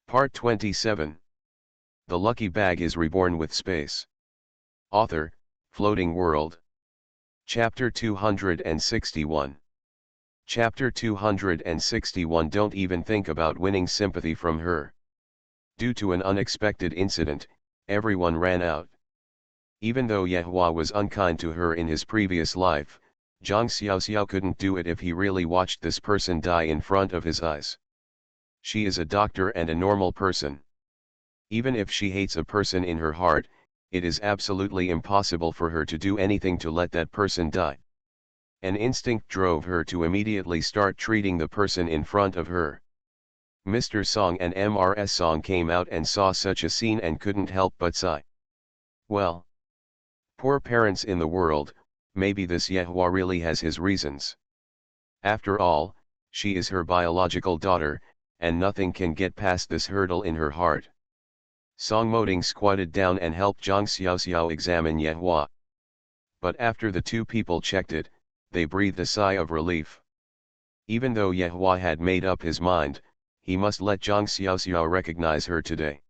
Part 27. The Lucky Bag is Reborn with Space. Author, Floating World. Chapter 261. Chapter 261. Don't even think about winning sympathy from her. Due to an unexpected incident, everyone ran out. Even though Yehua was unkind to her in his previous life, Zhang Xiaoxiao couldn't do it if he really watched this person die in front of his eyes. She is a doctor and a normal person. Even if she hates a person in her heart, it is absolutely impossible for her to do anything to let that person die. An instinct drove her to immediately start treating the person in front of her. Mr. Song and Mrs. Song came out and saw such a scene and couldn't help but sigh. Well, poor parents in the world, maybe this Yehua really has his reasons. After all, she is her biological daughter, and nothing can get past this hurdle in her heart. Song Moding squatted down and helped Zhang Xiaoxiao examine Yehua. But after the two people checked it, they breathed a sigh of relief. Even though Yehua had made up his mind, he must let Zhang Xiaoxiao recognize her today.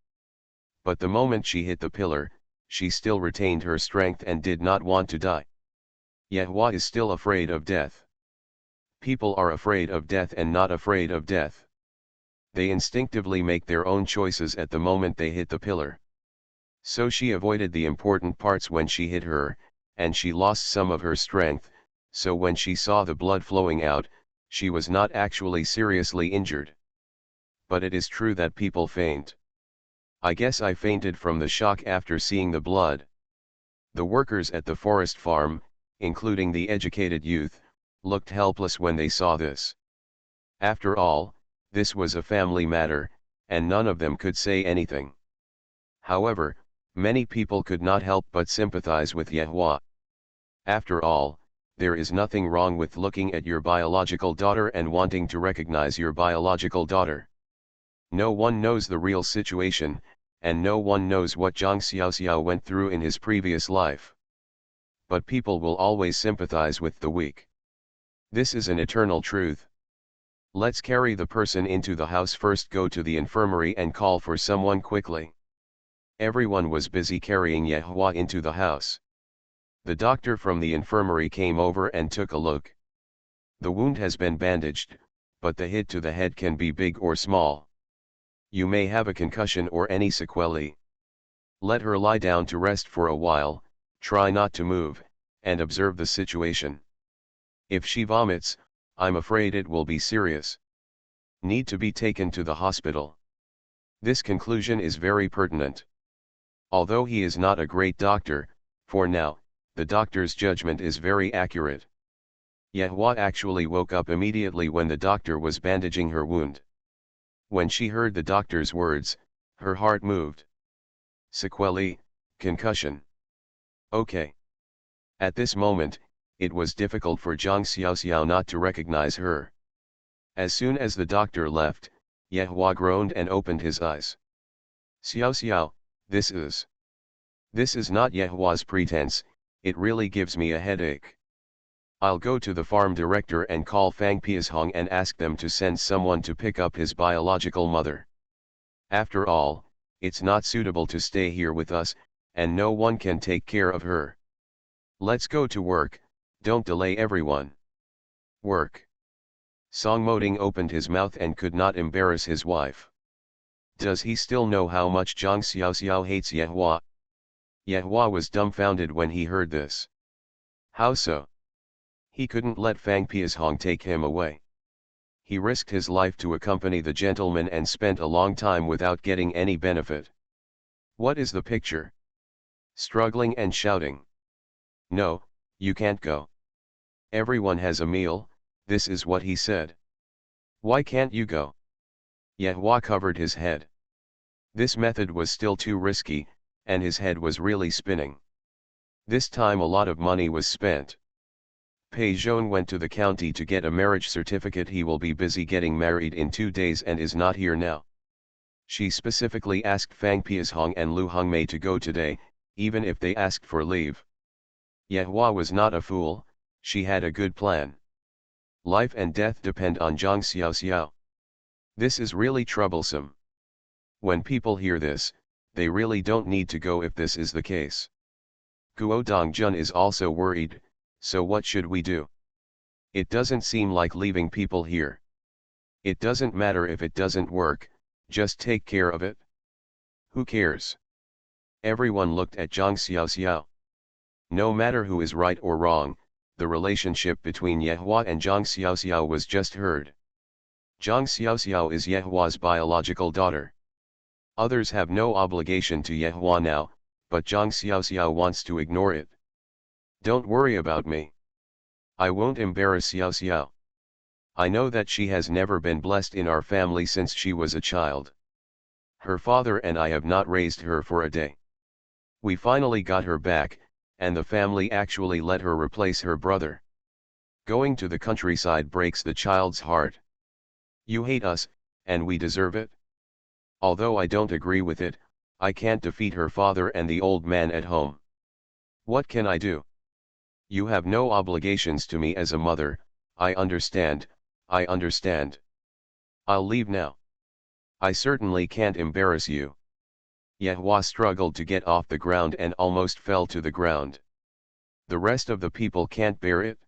But the moment she hit the pillar, she still retained her strength and did not want to die. Yehua is still afraid of death. People are afraid of death and not afraid of death. They instinctively make their own choices at the moment they hit the pillar. So she avoided the important parts when she hit her, and she lost some of her strength, so when she saw the blood flowing out, she was not actually seriously injured. But it is true that people faint. I guess I fainted from the shock after seeing the blood. The workers at the forest farm, including the educated youth, looked helpless when they saw this. After all, this was a family matter, and none of them could say anything. However, many people could not help but sympathize with Yehua. After all, there is nothing wrong with looking at your biological daughter and wanting to recognize your biological daughter. No one knows the real situation, and no one knows what Zhang Xiaoxiao went through in his previous life. But people will always sympathize with the weak. This is an eternal truth. Let's carry the person into the house first. Go to the infirmary and call for someone quickly. Everyone was busy carrying Yehua into the house. The doctor from the infirmary came over and took a look. The wound has been bandaged, but the hit to the head can be big or small. You may have a concussion or any sequelae. Let her lie down to rest for a while, try not to move, and observe the situation. If she vomits, I'm afraid it will be serious. Need to be taken to the hospital. This conclusion is very pertinent. Although he is not a great doctor, for now, the doctor's judgment is very accurate. Yehua actually woke up immediately when the doctor was bandaging her wound. When she heard the doctor's words, her heart moved. Sequelae, concussion. Okay. At this moment, it was difficult for Zhang Xiaoxiao not to recognize her. As soon as the doctor left, Yehua groaned and opened his eyes. Xiaoxiao, this is not Yehua's pretense, it really gives me a headache. I'll go to the farm director and call Fang Piashong and ask them to send someone to pick up his biological mother. After all, it's not suitable to stay here with us, and no one can take care of her. Let's go to work. Don't delay everyone. Work. Song Moding opened his mouth and could not embarrass his wife. Does he still know how much Zhang Xiaoxiao hates Yehua? Yehua was dumbfounded when he heard this. How so? He couldn't let Fang Piashong take him away. He risked his life to accompany the gentleman and spent a long time without getting any benefit. What is the picture? Struggling and shouting. No, you can't go. Everyone has a meal, this is what he said. Why can't you go? Yehua covered his head. This method was still too risky, and his head was really spinning. This time a lot of money was spent. Pei Zhong went to the county to get a marriage certificate. He will be busy getting married in 2 days and is not here now. She specifically asked Fang Piashong and Lu Hongmei to go today, even if they asked for leave. Yehua was not a fool, she had a good plan. Life and death depend on Zhang Xiaoxiao. This is really troublesome. When people hear this, they really don't need to go if this is the case. Guo Dongjun is also worried, so what should we do? It doesn't seem like leaving people here. It doesn't matter if it doesn't work, just take care of it. Who cares? Everyone looked at Zhang Xiaoxiao. No matter who is right or wrong, the relationship between Yehua and Zhang Xiaoxiao was just heard. Zhang Xiaoxiao is Yehua's biological daughter. Others have no obligation to Yehua now, but Zhang Xiaoxiao wants to ignore it. Don't worry about me. I won't embarrass Xiaoxiao. I know that she has never been blessed in our family since she was a child. Her father and I have not raised her for a day. We finally got her back, and the family actually let her replace her brother. Going to the countryside breaks the child's heart. You hate us, and we deserve it. Although I don't agree with it, I can't defeat her father and the old man at home. What can I do? You have no obligations to me as a mother, I understand. I'll leave now. I certainly can't embarrass you. Yehua struggled to get off the ground and almost fell to the ground. The rest of the people can't bear it.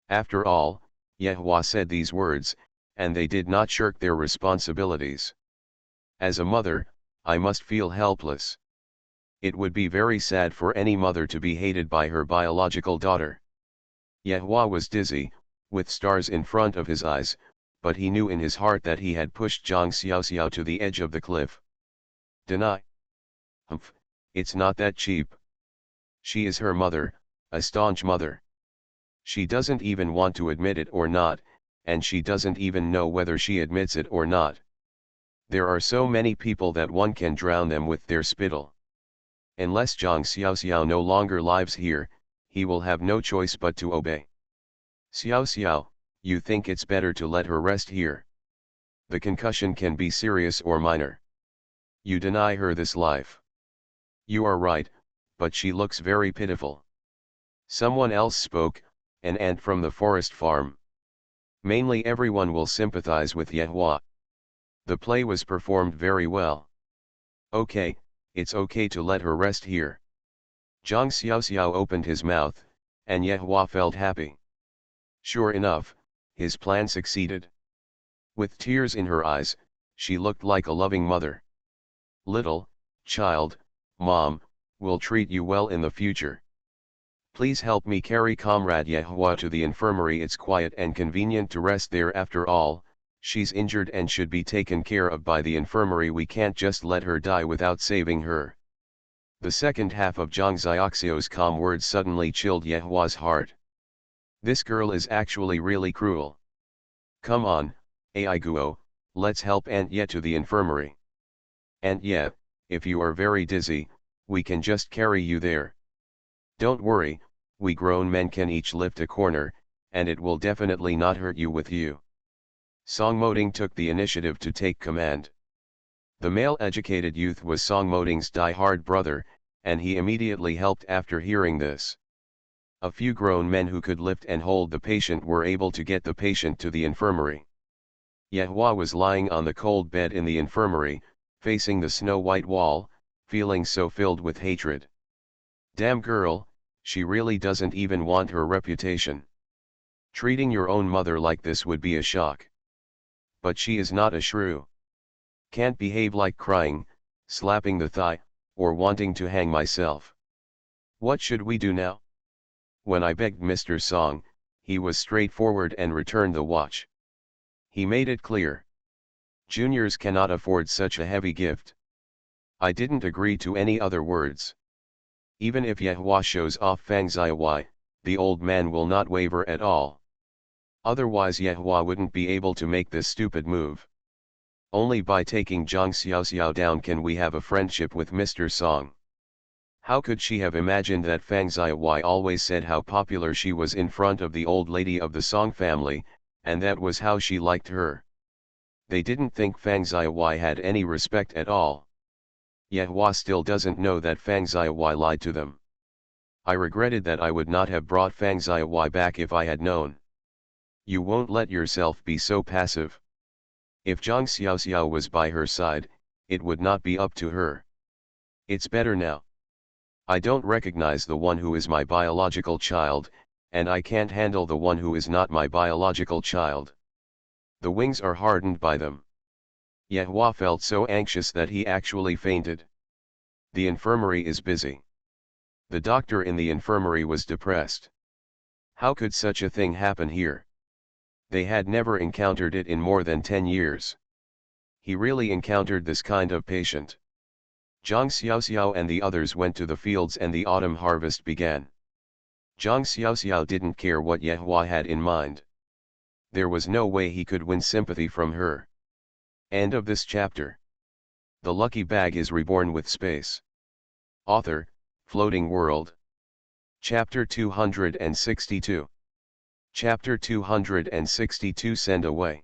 After all, Yehua said these words, and they did not shirk their responsibilities. As a mother, I must feel helpless. It would be very sad for any mother to be hated by her biological daughter. Yehua was dizzy, with stars in front of his eyes, but he knew in his heart that he had pushed Zhang Xiaoxiao to the edge of the cliff. Deny? Humph, it's not that cheap. She is her mother, a staunch mother. She doesn't even want to admit it or not, and she doesn't even know whether she admits it or not. There are so many people that one can drown them with their spittle. Unless Zhang Xiaoxiao no longer lives here, he will have no choice but to obey. Xiaoxiao, you think it's better to let her rest here? The concussion can be serious or minor. You deny her this life. You are right, but she looks very pitiful. Someone else spoke, an ant from the forest farm. Mainly everyone will sympathize with Yehua. The play was performed very well. Okay, it's okay to let her rest here. Zhang Xiaoxiao opened his mouth, and Yehua felt happy. Sure enough, his plan succeeded. With tears in her eyes, she looked like a loving mother. Little child, Mom, will treat you well in the future. Please help me carry Comrade Yehua to the infirmary. It's quiet and convenient to rest there. After all, she's injured and should be taken care of by the infirmary. We can't just let her die without saving her. The second half of Zhang Xiaoxiao's calm words suddenly chilled Yehua's heart. This girl is actually really cruel. Come on, Ai Guo, let's help Aunt Ye to the infirmary. Aunt Ye, if you are very dizzy, we can just carry you there. Don't worry, we grown men can each lift a corner, and it will definitely not hurt you with you. Song Moding took the initiative to take command. The male-educated youth was Song Moding's die-hard brother, and he immediately helped after hearing this. A few grown men who could lift and hold the patient were able to get the patient to the infirmary. Yehua was lying on the cold bed in the infirmary, facing the snow-white wall, feeling so filled with hatred. Damn girl, she really doesn't even want her reputation. Treating your own mother like this would be a shock. But she is not a shrew. Can't behave like crying, slapping the thigh, or wanting to hang myself. What should we do now? When I begged Mr. Song, he was straightforward and returned the watch. He made it clear. Juniors cannot afford such a heavy gift. I didn't agree to any other words. Even if Yehua shows off Fang Xiaowai, the old man will not waver at all. Otherwise Yehua wouldn't be able to make this stupid move. Only by taking Zhang Xiaoxiao down can we have a friendship with Mr. Song. How could she have imagined that Fang Xiaowai always said how popular she was in front of the old lady of the Song family, and that was how she liked her. They didn't think Fang Xiaowai had any respect at all. Yehua still doesn't know that Fang Xiaowai lied to them. I regretted that I would not have brought Fang Xiaowai back if I had known. You won't let yourself be so passive. If Zhang Xiaoxiao was by her side, it would not be up to her. It's better now. I don't recognize the one who is my biological child, and I can't handle the one who is not my biological child. The wings are hardened by them. Yehua felt so anxious that he actually fainted. The infirmary is busy. The doctor in the infirmary was depressed. How could such a thing happen here? They had never encountered it in more than 10 years. He really encountered this kind of patient. Zhang Xiaoxiao and the others went to the fields and the autumn harvest began. Zhang Xiaoxiao didn't care what Yehua had in mind. There was no way he could win sympathy from her. End of this chapter. The lucky bag is reborn with space. Author, Floating World. Chapter 262. Chapter 262 Send Away.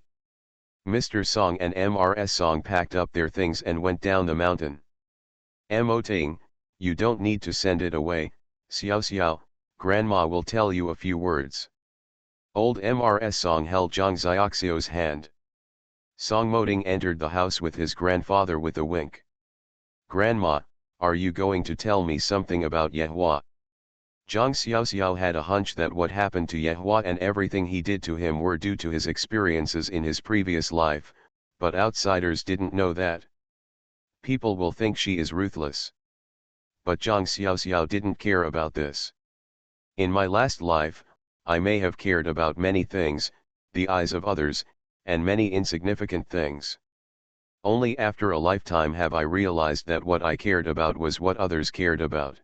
Mr. Song and Ms. Song packed up their things and went down the mountain. Mo Ting, you don't need to send it away, Xiao Xiao, Grandma will tell you a few words. Old Mrs. Song held Zhang Xiaoxiao's hand. Song Moting entered the house with his grandfather with a wink. Grandma, are you going to tell me something about Yehua? Zhang Xiaoxiao had a hunch that what happened to Yehua and everything he did to him were due to his experiences in his previous life, but outsiders didn't know that. People will think she is ruthless. But Zhang Xiaoxiao didn't care about this. In my last life, I may have cared about many things, the eyes of others, and many insignificant things. Only after a lifetime have I realized that what I cared about was what others cared about.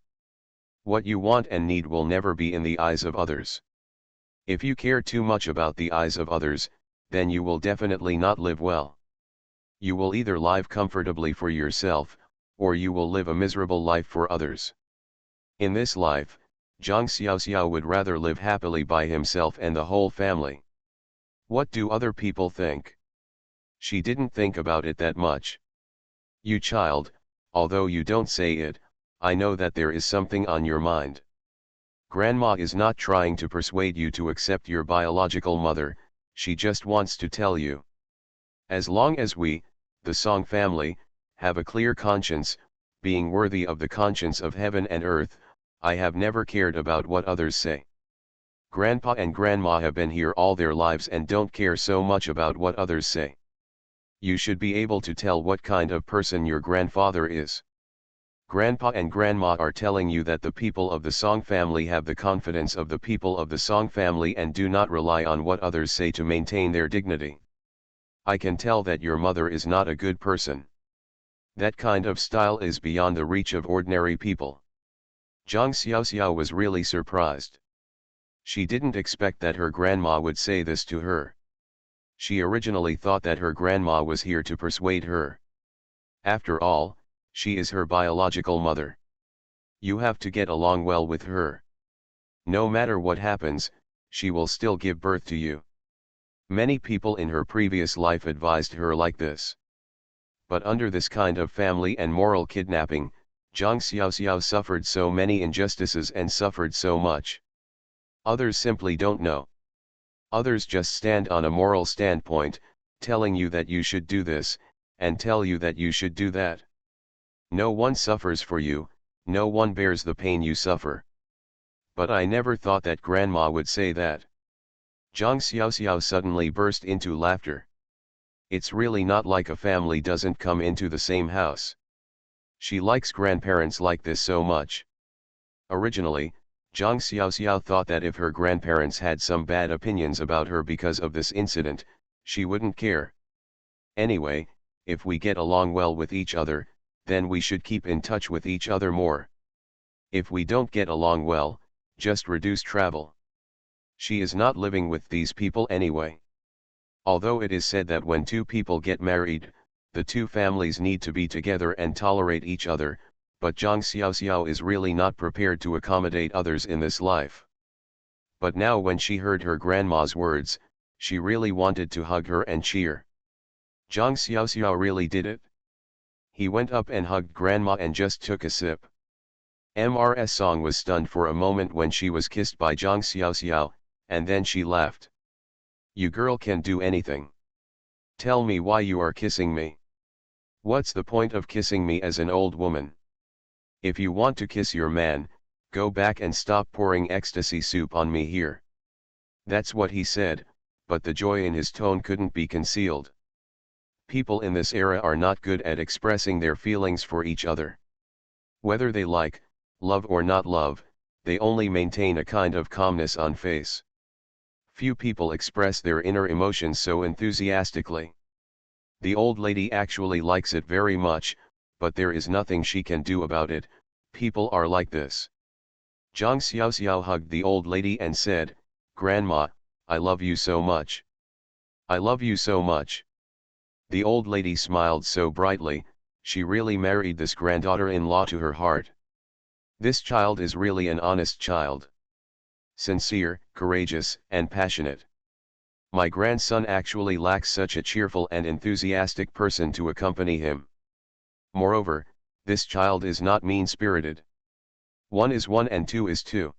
What you want and need will never be in the eyes of others. If you care too much about the eyes of others, then you will definitely not live well. You will either live comfortably for yourself, or you will live a miserable life for others. In this life, Zhang Xiaoxiao would rather live happily by himself and the whole family. What do other people think? She didn't think about it that much. You child, although you don't say it, I know that there is something on your mind. Grandma is not trying to persuade you to accept your biological mother, she just wants to tell you. As long as we, the Song family, have a clear conscience, being worthy of the conscience of heaven and earth, I have never cared about what others say. Grandpa and Grandma have been here all their lives and don't care so much about what others say. You should be able to tell what kind of person your grandfather is. Grandpa and Grandma are telling you that the people of the Song family have the confidence of the people of the Song family and do not rely on what others say to maintain their dignity. I can tell that your mother is not a good person. That kind of style is beyond the reach of ordinary people. Zhang Xiaoxiao was really surprised. She didn't expect that her grandma would say this to her. She originally thought that her grandma was here to persuade her. After all, she is her biological mother. You have to get along well with her. No matter what happens, she will still give birth to you. Many people in her previous life advised her like this. But under this kind of family and moral kidnapping, Zhang Xiaoxiao suffered so many injustices and suffered so much. Others simply don't know. Others just stand on a moral standpoint, telling you that you should do this, and tell you that you should do that. No one suffers for you, no one bears the pain you suffer. But I never thought that Grandma would say that. Zhang Xiaoxiao suddenly burst into laughter. It's really not like a family doesn't come into the same house. She likes grandparents like this so much. Originally, Zhang Xiaoxiao thought that if her grandparents had some bad opinions about her because of this incident, she wouldn't care. Anyway, if we get along well with each other, then we should keep in touch with each other more. If we don't get along well, just reduce travel. She is not living with these people anyway. Although it is said that when two people get married, the two families need to be together and tolerate each other, but Zhang Xiaoxiao is really not prepared to accommodate others in this life. But now when she heard her grandma's words, she really wanted to hug her and cheer. Zhang Xiaoxiao really did it. He went up and hugged Grandma and just took a sip. Ms. Song was stunned for a moment when she was kissed by Zhang Xiaoxiao, and then she laughed. You girl can do anything. Tell me why you are kissing me. What's the point of kissing me as an old woman? If you want to kiss your man, go back and stop pouring ecstasy soup on me here. That's what he said, but the joy in his tone couldn't be concealed. People in this era are not good at expressing their feelings for each other. Whether they like, love or not love, they only maintain a kind of calmness on face. Few people express their inner emotions so enthusiastically. The old lady actually likes it very much, but there is nothing she can do about it. People are like this. Zhang Xiaoxiao hugged the old lady and said, "Grandma, I love you so much. I love you so much." The old lady smiled so brightly, she really married this granddaughter-in-law to her heart. This child is really an honest child. Sincere, courageous, and passionate. My grandson actually lacks such a cheerful and enthusiastic person to accompany him. Moreover, this child is not mean-spirited. 1 is 1 and 2 is 2.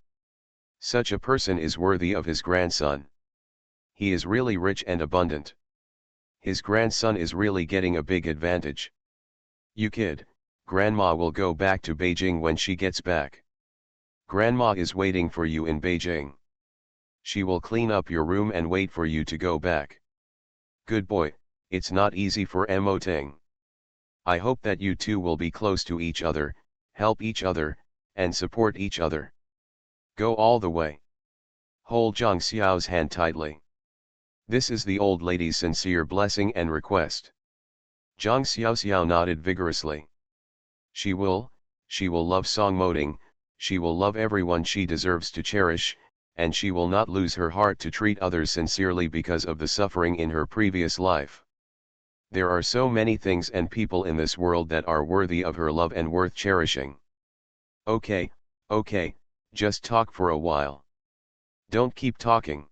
Such a person is worthy of his grandson. He is really rich and abundant. His grandson is really getting a big advantage. You kid, Grandma will go back to Beijing when she gets back. Grandma is waiting for you in Beijing. She will clean up your room and wait for you to go back. Good boy, it's not easy for Mo Ting. I hope that you two will be close to each other, help each other, and support each other. Go all the way. Hold Zhang Xiao's hand tightly. This is the old lady's sincere blessing and request. Zhang Xiaoxiao nodded vigorously. She will love Song Moting, she will love everyone she deserves to cherish, and she will not lose her heart to treat others sincerely because of the suffering in her previous life. There are so many things and people in this world that are worthy of her love and worth cherishing. Okay, just talk for a while. Don't keep talking.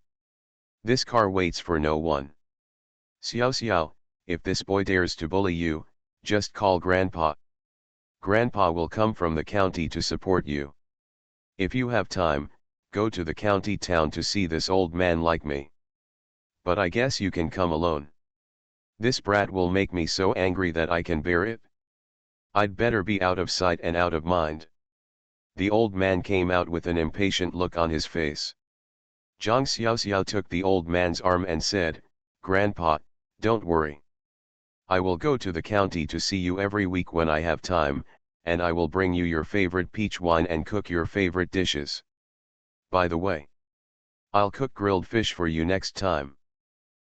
This car waits for no one. Xiao Xiao, if this boy dares to bully you, just call Grandpa. Grandpa will come from the county to support you. If you have time, go to the county town to see this old man like me. But I guess you can come alone. This brat will make me so angry that I can bear it. I'd better be out of sight and out of mind. The old man came out with an impatient look on his face. Zhang Xiaoxiao took the old man's arm and said, "Grandpa, don't worry. I will go to the county to see you every week when I have time, and I will bring you your favorite peach wine and cook your favorite dishes. By the way, I'll cook grilled fish for you next time."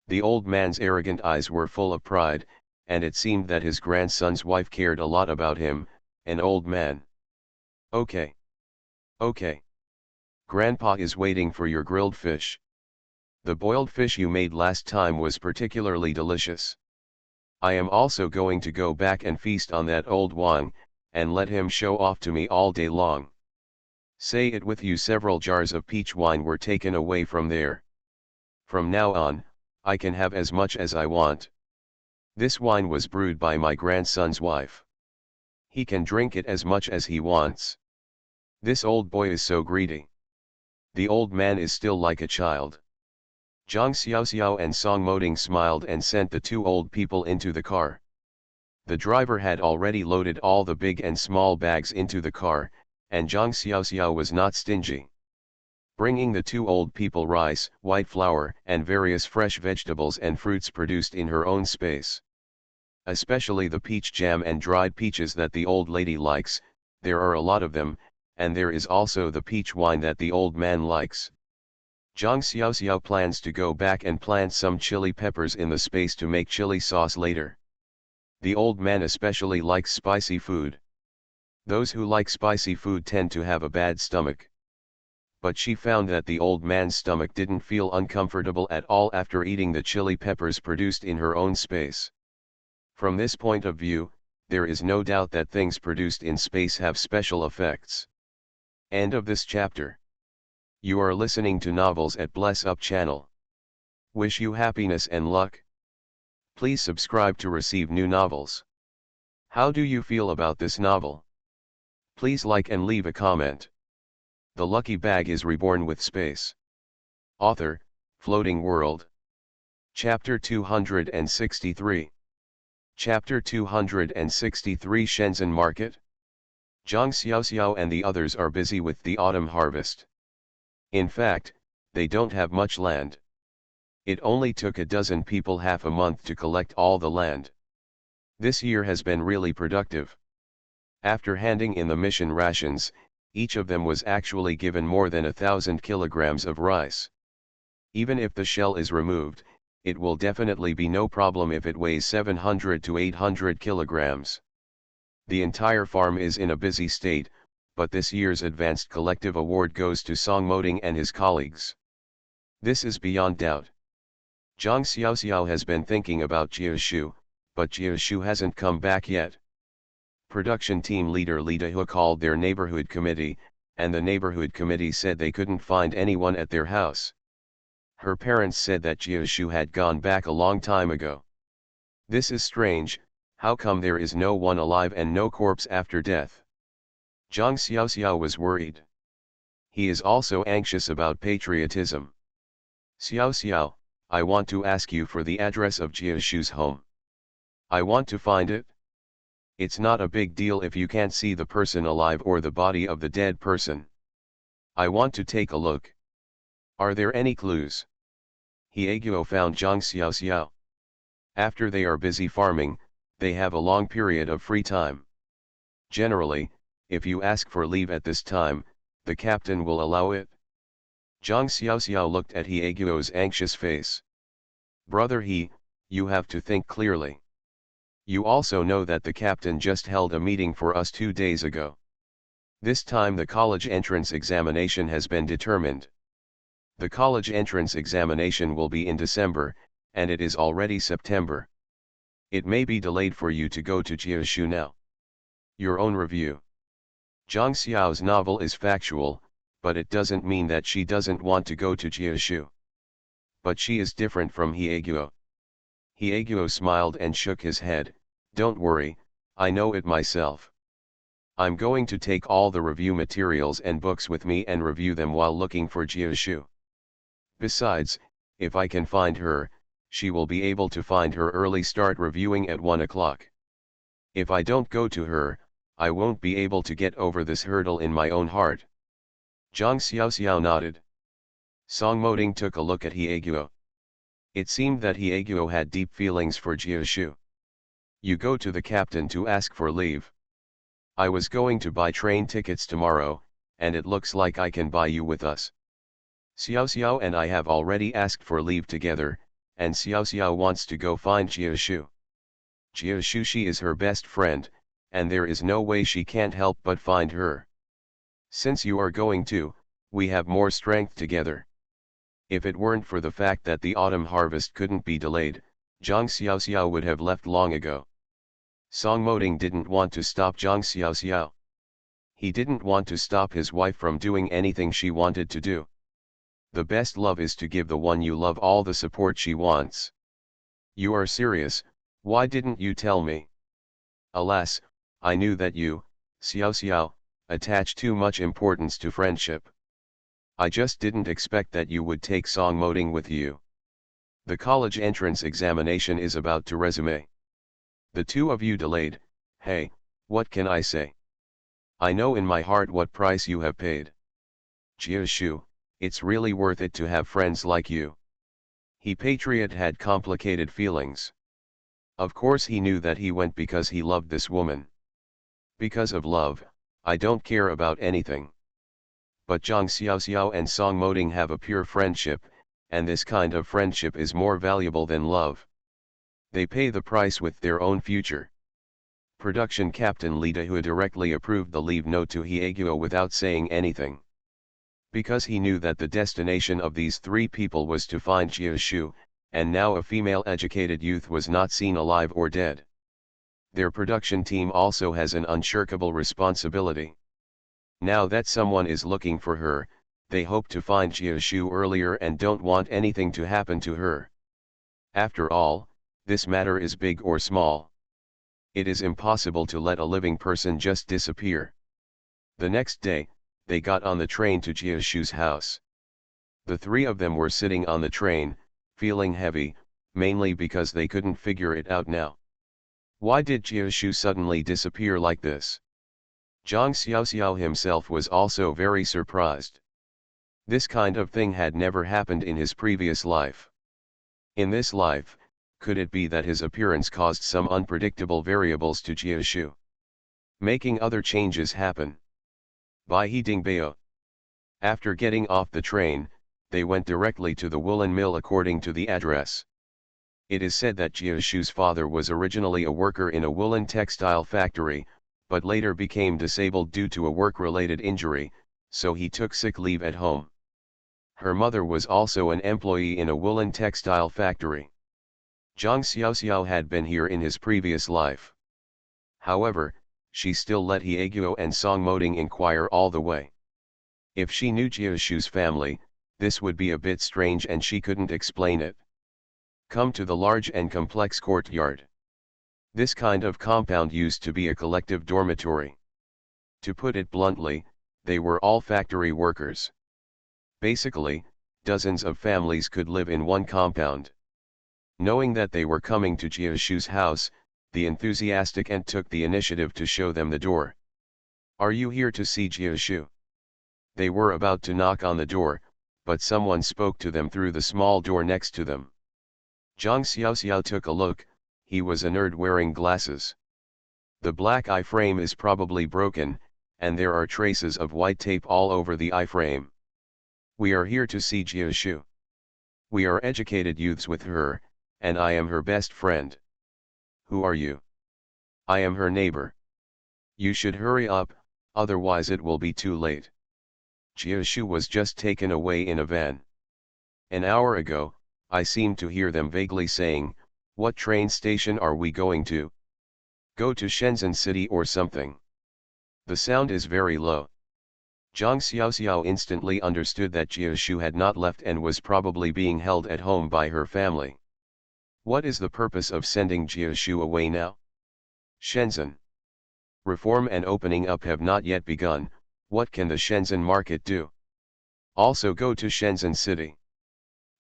The old man's arrogant eyes were full of pride, and it seemed that his grandson's wife cared a lot about him, an old man. Okay. Grandpa is waiting for your grilled fish. The boiled fish you made last time was particularly delicious. I am also going to go back and feast on that old Wang, and let him show off to me all day long. Say it with you, several jars of peach wine were taken away from there. From now on, I can have as much as I want. This wine was brewed by my grandson's wife. He can drink it as much as he wants. This old boy is so greedy. The old man is still like a child. Zhang Xiaoxiao and Song Moting smiled and sent the two old people into the car. The driver had already loaded all the big and small bags into the car, and Zhang Xiaoxiao was not stingy. Bringing the two old people rice, white flour, and various fresh vegetables and fruits produced in her own space. Especially the peach jam and dried peaches that the old lady likes, there are a lot of them, and there is also the peach wine that the old man likes. Zhang Xiaoxiao plans to go back and plant some chili peppers in the space to make chili sauce later. The old man especially likes spicy food. Those who like spicy food tend to have a bad stomach. But she found that the old man's stomach didn't feel uncomfortable at all after eating the chili peppers produced in her own space. From this point of view, there is no doubt that things produced in space have special effects. End of this chapter. You are listening to Novels at Bless Up channel. Wish you happiness and luck. Please subscribe to receive new novels. How do you feel about this novel? Please like and leave a comment. The Lucky Bag is Reborn with Space. Author, Floating World. Chapter 263. Chapter 263 Shenzhen Market. Zhang Xiaoxiao and the others are busy with the autumn harvest. In fact, they don't have much land. It only took a dozen people half a month to collect all the land. This year has been really productive. After handing in the mission rations, each of them was actually given more than 1,000 kilograms of rice. Even if the shell is removed, it will definitely be no problem if it weighs 700 to 800 kilograms. The entire farm is in a busy state, but this year's Advanced Collective Award goes to Song Moding and his colleagues. This is beyond doubt. Zhang Xiaoxiao has been thinking about Jia Shu, but Jia Shu hasn't come back yet. Production team leader Li Dehe called their neighborhood committee, and the neighborhood committee said they couldn't find anyone at their house. Her parents said that Jia Shu had gone back a long time ago. This is strange. How come there is no one alive and no corpse after death? Zhang Xiaoxiao was worried. He is also anxious about patriotism. Xiaoxiao, I want to ask you for the address of Jia Shu's home. I want to find it. It's not a big deal if you can't see the person alive or the body of the dead person. I want to take a look. Are there any clues? Hyeguo found Zhang Xiaoxiao. After they are busy farming, they have a long period of free time. Generally, if you ask for leave at this time, the captain will allow it. Zhang Xiaoxiao looked at Hyeguo's anxious face. Brother you have to think clearly. You also know that the captain just held a meeting for us 2 days ago. This time the college entrance examination has been determined. The college entrance examination will be in December, and it is already September. It may be delayed for you to go to Jia Shu now. Your own review. Zhang Xiao's novel is factual, but it doesn't mean that she doesn't want to go to Jia Shu. But she is different from Hyeguo. Hyeguo smiled and shook his head. Don't worry, I know it myself. I'm going to take all the review materials and books with me and review them while looking for Jia Shu. Besides, if I can find her, she will be able to find her early. Start reviewing at 1 o'clock. If I don't go to her, I won't be able to get over this hurdle in my own heart. Zhang Xiaoxiao nodded. Song Moding took a look at Hyeguo. It seemed that Hyeguo had deep feelings for Jia Shu. You go to the captain to ask for leave. I was going to buy train tickets tomorrow, and it looks like I can buy you with us. Xiaoxiao and I have already asked for leave together, and Xiaoxiao wants to go find Jia Shu. Jia Shu, she is her best friend, and there is no way she can't help but find her. Since you are going to, we have more strength together. If it weren't for the fact that the autumn harvest couldn't be delayed, Zhang Xiaoxiao would have left long ago. Song Moding didn't want to stop Zhang Xiaoxiao. He didn't want to stop his wife from doing anything she wanted to do. The best love is to give the one you love all the support she wants. You are serious, why didn't you tell me? Alas, I knew that you, Xiaoxiao, attach too much importance to friendship. I just didn't expect that you would take Song Moding with you. The college entrance examination is about to resume. The two of you delayed. Hey, what can I say? I know in my heart what price you have paid. Jia Shu, it's really worth it to have friends like you. Patriot had complicated feelings. Of course he knew that he went because he loved this woman. Because of love, I don't care about anything. But Zhang Xiaoxiao and Song Moding have a pure friendship, and this kind of friendship is more valuable than love. They pay the price with their own future. Production captain Li Dehe directly approved the leave note to Hyeguo without saying anything. Because he knew that the destination of these three people was to find Jia Shu, and now a female educated youth was not seen alive or dead. Their production team also has an unshirkable responsibility. Now that someone is looking for her, they hope to find Jia Shu earlier and don't want anything to happen to her. After all, this matter is big or small. It is impossible to let a living person just disappear. The next day, they got on the train to Jia Shu's house. The three of them were sitting on the train, feeling heavy, mainly because they couldn't figure it out now. Why did Jiashu suddenly disappear like this? Zhang Xiaoxiao himself was also very surprised. This kind of thing had never happened in his previous life. In this life, could it be that his appearance caused some unpredictable variables to Jiashu, making other changes happen? Bai Dingbao. After getting off the train, they went directly to the woolen mill according to the address. It is said that Jiashu's father was originally a worker in a woolen textile factory, but later became disabled due to a work-related injury, so he took sick leave at home. Her mother was also an employee in a woolen textile factory. Zhang Xiaoxiao had been here in his previous life. However, she still let Hyeguo and Song Moding inquire all the way. If she knew Jiashu's family, this would be a bit strange and she couldn't explain it. Come to the large and complex courtyard. This kind of compound used to be a collective dormitory. To put it bluntly, they were all factory workers. Basically, dozens of families could live in one compound. Knowing that they were coming to Jiashu's house, the enthusiastic Ant took the initiative to show them the door. Are you here to see Jiashu? They were about to knock on the door, but someone spoke to them through the small door next to them. Zhang Xiaoxiao took a look. He was a nerd wearing glasses. The black eye frame is probably broken, and there are traces of white tape all over the eye frame. We are here to see Jiashu. We are educated youths with her, and I am her best friend. Who are you? I am her neighbor. You should hurry up, otherwise it will be too late. Jiashu was just taken away in a van. An hour ago, I seemed to hear them vaguely saying, "What train station are we going to? Go to Shenzhen City or something." The sound is very low. Zhang Xiaoxiao instantly understood that Jiashu had not left and was probably being held at home by her family. What is the purpose of sending Jiashu away now? Shenzhen. Reform and opening up have not yet begun. What can the Shenzhen market do? Also go to Shenzhen City.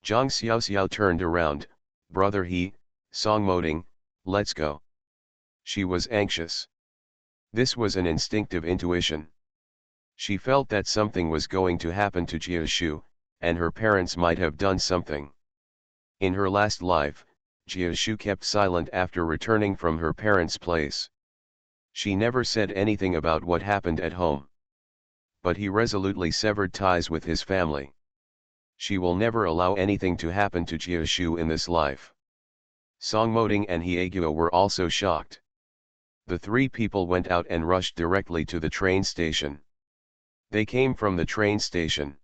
Zhang Xiaoxiao turned around. Brother He, Song Moding, let's go. She was anxious. This was an instinctive intuition. She felt that something was going to happen to Jiashu, and her parents might have done something. In her last life, Jiashu kept silent after returning from her parents' place. She never said anything about what happened at home. But he resolutely severed ties with his family. She will never allow anything to happen to Jiashu in this life. Song Moding and Hyeguo were also shocked. The three people went out and rushed directly to the train station. They came from the train station.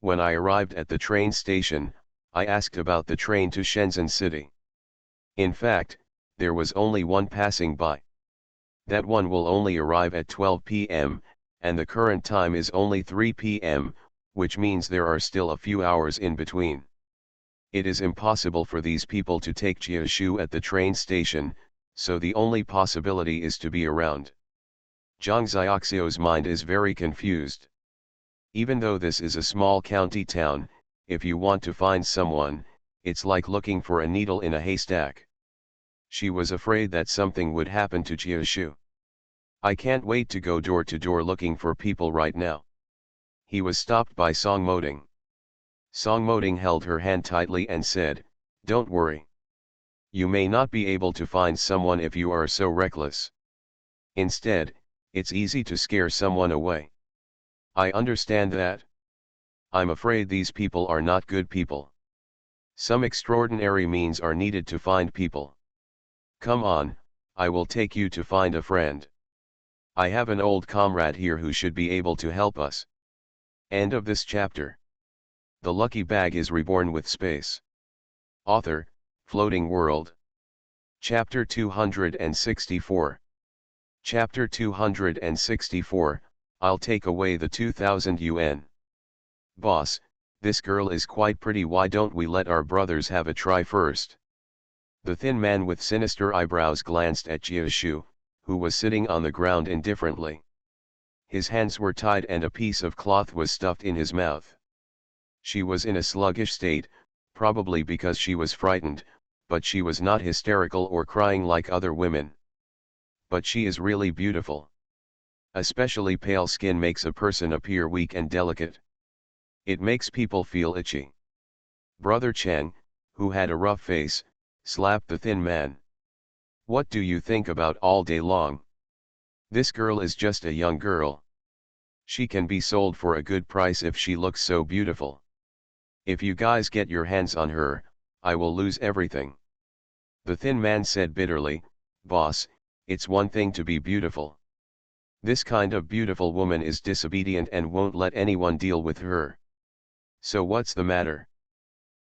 When I arrived at the train station, I asked about the train to Shenzhen City. In fact, there was only one passing by. That one will only arrive at 12 p.m., and the current time is only 3 p.m., which means there are still a few hours in between. It is impossible for these people to take Jiashu at the train station, so the only possibility is to be around. Zhang Xiaoxiao's mind is very confused. Even though this is a small county town, if you want to find someone, it's like looking for a needle in a haystack. She was afraid that something would happen to Jiashu. I can't wait to go door to door looking for people right now. He was stopped by Song Moding. Song Moding held her hand tightly and said, "Don't worry. You may not be able to find someone if you are so reckless. Instead, it's easy to scare someone away. I understand that. I'm afraid these people are not good people. Some extraordinary means are needed to find people. Come on, I will take you to find a friend. I have an old comrade here who should be able to help us." End of this chapter. The lucky bag is reborn with space. Author, Floating World. Chapter 264. Chapter 264, I'll take away the 2,000 yuan. Boss, this girl is quite pretty. Why don't we let our brothers have a try first? The thin man with sinister eyebrows glanced at Jiashu, who was sitting on the ground indifferently. His hands were tied and a piece of cloth was stuffed in his mouth. She was in a sluggish state, probably because she was frightened, but she was not hysterical or crying like other women. But she is really beautiful. Especially pale skin makes a person appear weak and delicate. It makes people feel itchy. Brother Cheng, who had a rough face, slapped the thin man. What do you think about all day long? This girl is just a young girl. She can be sold for a good price if she looks so beautiful. If you guys get your hands on her, I will lose everything. The thin man said bitterly, Boss, it's one thing to be beautiful. This kind of beautiful woman is disobedient and won't let anyone deal with her. So what's the matter?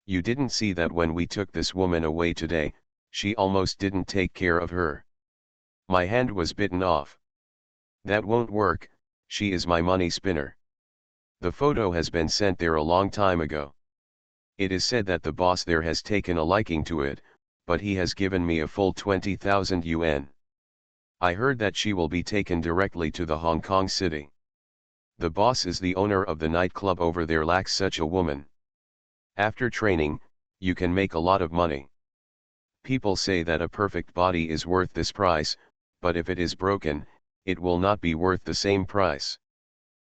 You didn't see that when we took this woman away today, she almost didn't take care of her. My hand was bitten off. That won't work, she is my money spinner. The photo has been sent there a long time ago. It is said that the boss there has taken a liking to it, but he has given me a full 20,000 yuan. I heard that she will be taken directly to the Hong Kong city. The boss is the owner of the nightclub over there, lacks such a woman. After training, you can make a lot of money. People say that a perfect body is worth this price, but if it is broken, it will not be worth the same price.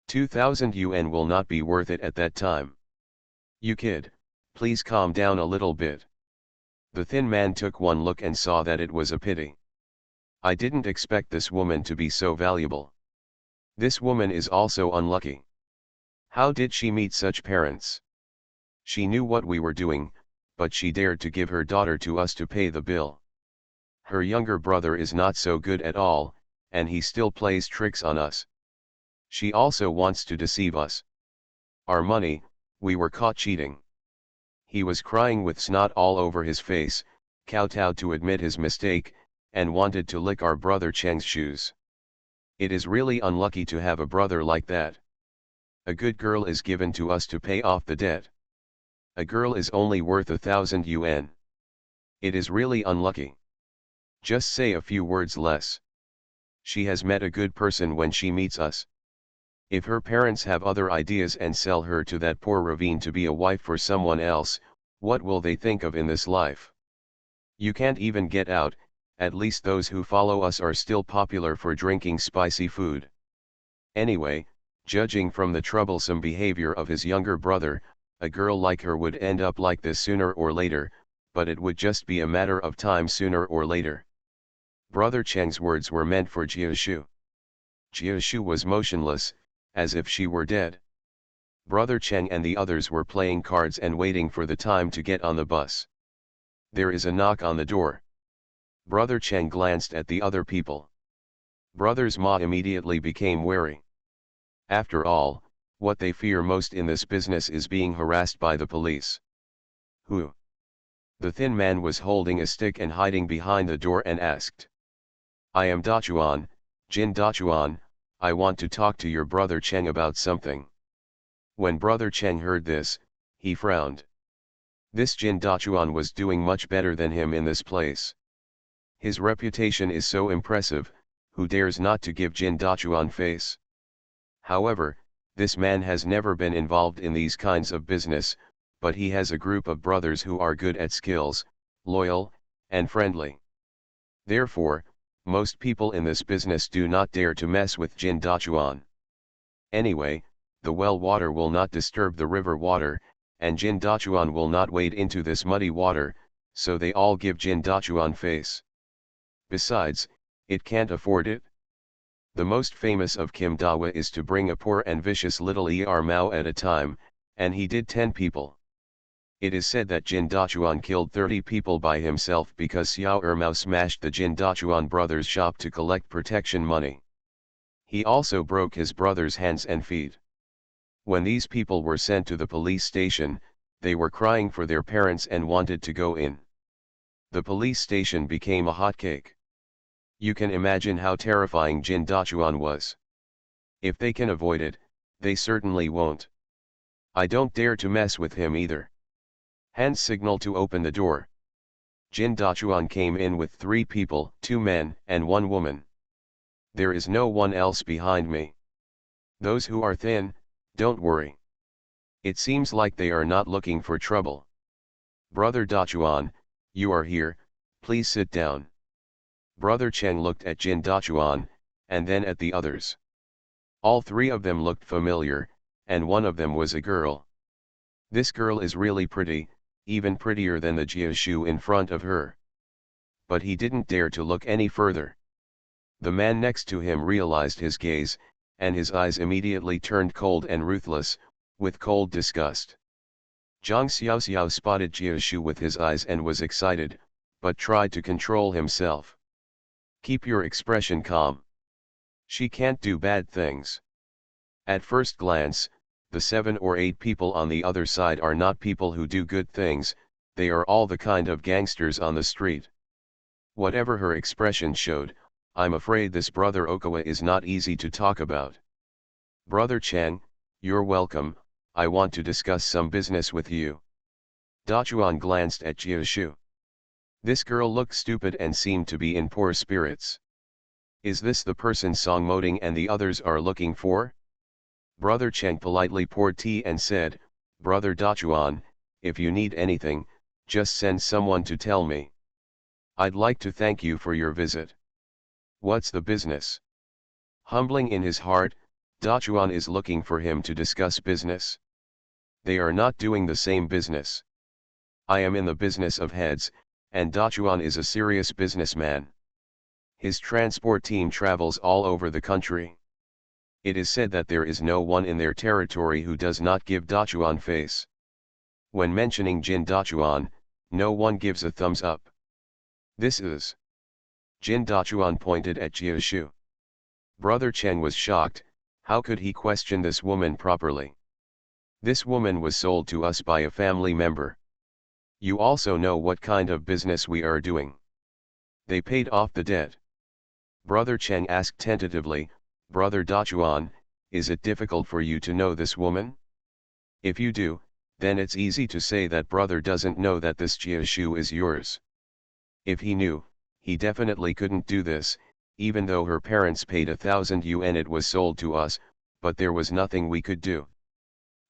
2,000 yuan will not be worth it at that time. You kid, please calm down a little bit. The thin man took one look and saw that it was a pity. I didn't expect this woman to be so valuable. This woman is also unlucky. How did she meet such parents? She knew what we were doing, but she dared to give her daughter to us to pay the bill. Her younger brother is not so good at all, and he still plays tricks on us. She also wants to deceive us. Our money, we were caught cheating. He was crying with snot all over his face, kowtowed to admit his mistake, and wanted to lick our brother Cheng's shoes. It is really unlucky to have a brother like that. A good girl is given to us to pay off the debt. A girl is only worth 1,000 yuan. It is really unlucky. Just say a few words less. She has met a good person when she meets us. If her parents have other ideas and sell her to that poor ravine to be a wife for someone else, what will they think of in this life? You can't even get out, at least those who follow us are still popular for drinking spicy food. Anyway, judging from the troublesome behavior of his younger brother, a girl like her would end up like this sooner or later, but it would just be a matter of time sooner or later. Brother Cheng's words were meant for Jiashu. Jiashu was motionless, as if she were dead. Brother Cheng and the others were playing cards and waiting for the time to get on the bus. There is a knock on the door. Brother Cheng glanced at the other people. Brothers Ma immediately became wary. After all, what they fear most in this business is being harassed by the police. Who? The thin man was holding a stick and hiding behind the door and asked. I am Dachuan, Jin Dachuan, I want to talk to your brother Cheng about something. When brother Cheng heard this, he frowned. This Jin Dachuan was doing much better than him in this place. His reputation is so impressive, who dares not to give Jin Dachuan face? However, this man has never been involved in these kinds of business, but he has a group of brothers who are good at skills, loyal, and friendly. Therefore, most people in this business do not dare to mess with Jin Dachuan. Anyway, the well water will not disturb the river water, and Jin Dachuan will not wade into this muddy water, so they all give Jin Dachuan face. Besides, it can't afford it. The most famous of Kim Dawa is to bring a poor and vicious little Er Mao at a time, and he did 10 people. It is said that Jin Dachuan killed 30 people by himself because Xiao Ermao smashed the Jin Dachuan brothers' shop to collect protection money. He also broke his brother's hands and feet. When these people were sent to the police station, they were crying for their parents and wanted to go in. The police station became a hotcake. You can imagine how terrifying Jin Dachuan was. If they can avoid it, they certainly won't. I don't dare to mess with him either. Hands signal to open the door. Jin Dachuan came in with 3 people, 2 men and 1 woman. There is no one else behind me. Those who are thin, don't worry. It seems like they are not looking for trouble. Brother Dachuan, You are here, please sit down. Brother Cheng looked at Jin Dachuan, and then at the others. All three of them looked familiar, and one of them was a girl. This girl is really pretty, even prettier than the Jiashu in front of her. But he didn't dare to look any further. The man next to him realized his gaze, and his eyes immediately turned cold and ruthless, with cold disgust. Zhang Xiaoxiao spotted Jiashu with his eyes and was excited, but tried to control himself. Keep your expression calm. She can't do bad things. At first glance, the 7 or 8 people on the other side are not people who do good things, they are all the kind of gangsters on the street. Whatever her expression showed, I'm afraid this brother Okawa is not easy to talk about. Brother Chang, you're welcome, I want to discuss some business with you. Dachuan glanced at Jiashu. This girl looked stupid and seemed to be in poor spirits. Is this the person Song Moding and the others are looking for? Brother Cheng politely poured tea and said, Brother Dachuan, if you need anything, just send someone to tell me. I'd like to thank you for your visit. What's the business? Humbling in his heart, Dachuan is looking for him to discuss business. They are not doing the same business. I am in the business of heads, and Dachuan is a serious businessman. His transport team travels all over the country. It is said that there is no one in their territory who does not give Dachuan face. When mentioning Jin Dachuan, no one gives a thumbs up. This is. Jin Dachuan pointed at Jiashu. Brother Cheng was shocked, how could he question this woman properly? This woman was sold to us by a family member. You also know what kind of business we are doing. They paid off the debt. Brother Cheng asked tentatively, Brother Dachuan, is it difficult for you to know this woman? If you do, then it's easy to say that brother doesn't know that this Jiashu is yours. If he knew, he definitely couldn't do this, even though her parents paid 1,000 yuan it was sold to us, but there was nothing we could do.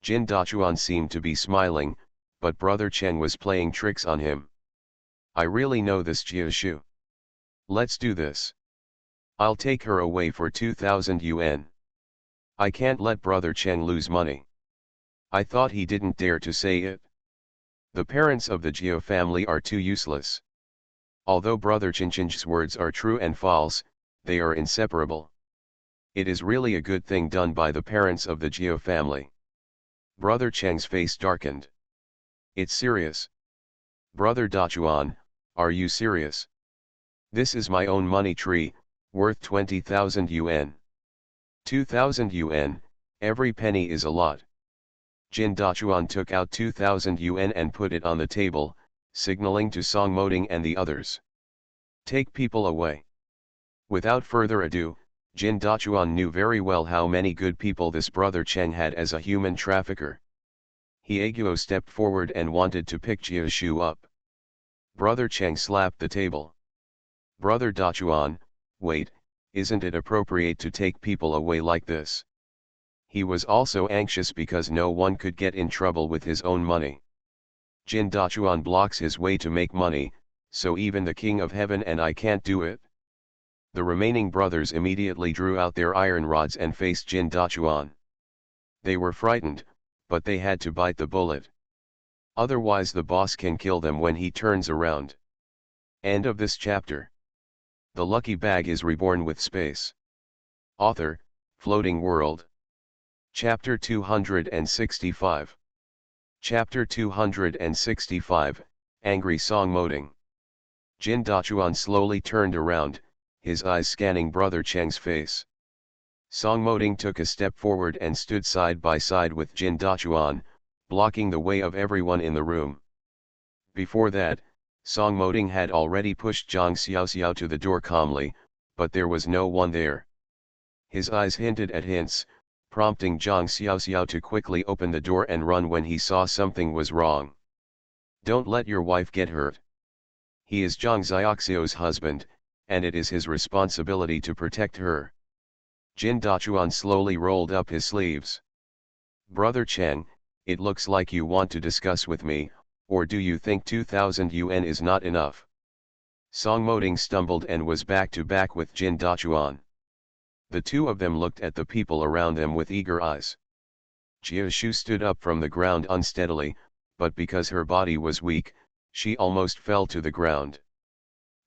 Jin Dachuan seemed to be smiling, but Brother Cheng was playing tricks on him. I really know this Jiashu. Let's do this. I'll take her away for 2,000 yuan. I can't let Brother Cheng lose money. I thought he didn't dare to say it. The parents of the Jio family are too useless. Although Brother Chinchin's words are true and false, they are inseparable. It is really a good thing done by the parents of the Jio family. Brother Cheng's face darkened. It's serious. Brother Dachuan, are you serious? This is my own money tree, worth 20,000 yuan. 2,000 yuan, every penny is a lot. Jin Dachuan took out 2,000 yuan and put it on the table, signaling to Song Moding and the others. Take people away. Without further ado, Jin Dachuan knew very well how many good people this brother Cheng had as a human trafficker. Hyeguo stepped forward and wanted to pick Jiashu up. Brother Cheng slapped the table. Brother Dachuan, wait, isn't it appropriate to take people away like this? He was also anxious because no one could get in trouble with his own money. Jin Dachuan blocks his way to make money, so even the King of Heaven and I can't do it. The remaining brothers immediately drew out their iron rods and faced Jin Dachuan. They were frightened, but they had to bite the bullet. Otherwise the boss can kill them when he turns around. End of this chapter. The lucky bag is reborn with space. Author, Floating World. Chapter 265. Chapter 265, Angry Song Moding. Jin Dachuan slowly turned around, his eyes scanning Brother Cheng's face. Song Moding took a step forward and stood side by side with Jin Dachuan, blocking the way of everyone in the room. Before that, Song Moding had already pushed Zhang Xiaoxiao to the door calmly, but there was no one there. His eyes hinted at hints, prompting Zhang Xiaoxiao to quickly open the door and run when he saw something was wrong. Don't let your wife get hurt. He is Zhang Xiaoxiao's husband, and it is his responsibility to protect her. Jin Dachuan slowly rolled up his sleeves. Brother Cheng, it looks like you want to discuss with me, Or do you think 2000 yuan is not enough? Song Moding stumbled and was back to back with Jin Dachuan. The two of them looked at the people around them with eager eyes. Jia Shu stood up from the ground unsteadily, but because her body was weak, she almost fell to the ground.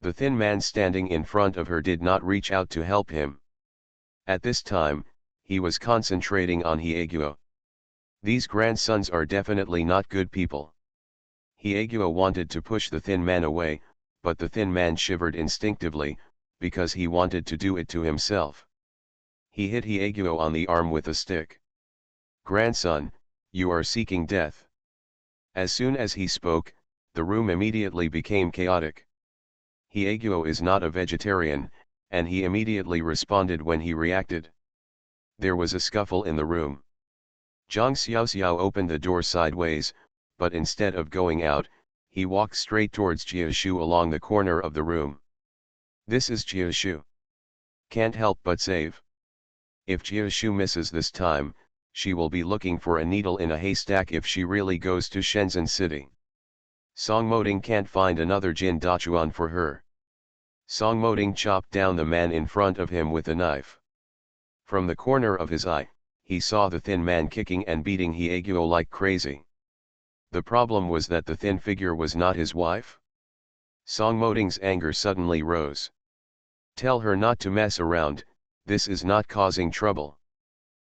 The thin man standing in front of her did not reach out to help him. At this time, he was concentrating on Hyeguo. These grandsons are definitely not good people. Hyeguo wanted to push the thin man away, but the thin man shivered instinctively, because he wanted to do it to himself. He hit Hyeguo on the arm with a stick. "Grandson, you are seeking death." As soon as he spoke, the room immediately became chaotic. Hyeguo is not a vegetarian, and he immediately responded when he reacted. There was a scuffle in the room. Zhang Xiaoxiao opened the door sideways, but instead of going out, he walked straight towards Jia Shu along the corner of the room. This is Jia Shu. Can't help but save. If Jia Shu misses this time, she will be looking for a needle in a haystack if she really goes to Shenzhen City. Song Moding can't find another Jin Dachuan for her. Song Moding chopped down the man in front of him with a knife. From the corner of his eye, he saw the thin man kicking and beating Hyeguo like crazy. The problem was that the thin figure was not his wife. Song Moding's anger suddenly rose. Tell her not to mess around, this is not causing trouble.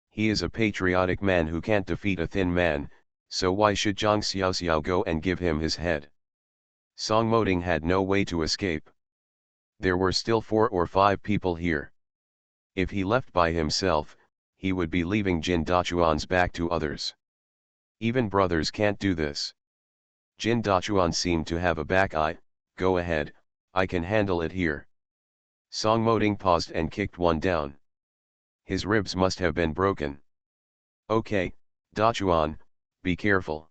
He is a patriotic man who can't defeat a thin man, so why should Zhang Xiaoxiao go and give him his head? Song Moding had no way to escape. There were still 4 or 5 people here. If he left by himself, he would be leaving Jin Dachuan's back to others. Even brothers can't do this. Jin Dachuan seemed to have a back eye. Go ahead, I can handle it here. Song Moding paused and kicked one down. His ribs must have been broken. Okay, Dachuan, be careful.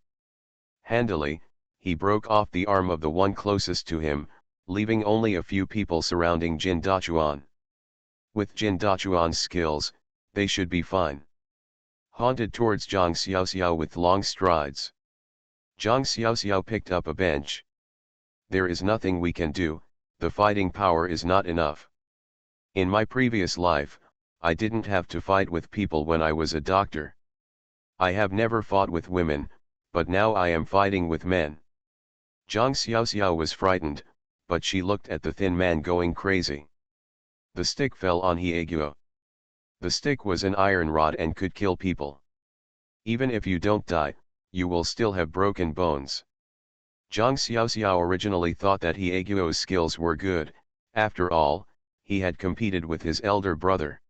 Handily, he broke off the arm of the one closest to him, leaving only a few people surrounding Jin Dachuan. With Jin Dachuan's skills, they should be fine. Haunted towards Zhang Xiaoxiao with long strides. Zhang Xiaoxiao picked up a bench. There is nothing we can do, the fighting power is not enough. In my previous life, I didn't have to fight with people when I was a doctor. I have never fought with women, but now I am fighting with men. Zhang Xiaoxiao was frightened, but she looked at the thin man going crazy. The stick fell on Hyeguo. The stick was an iron rod and could kill people. Even if you don't die, you will still have broken bones. Zhang Xiaoxiao originally thought that Hyeguo's skills were good, after all, he had competed with his elder brother.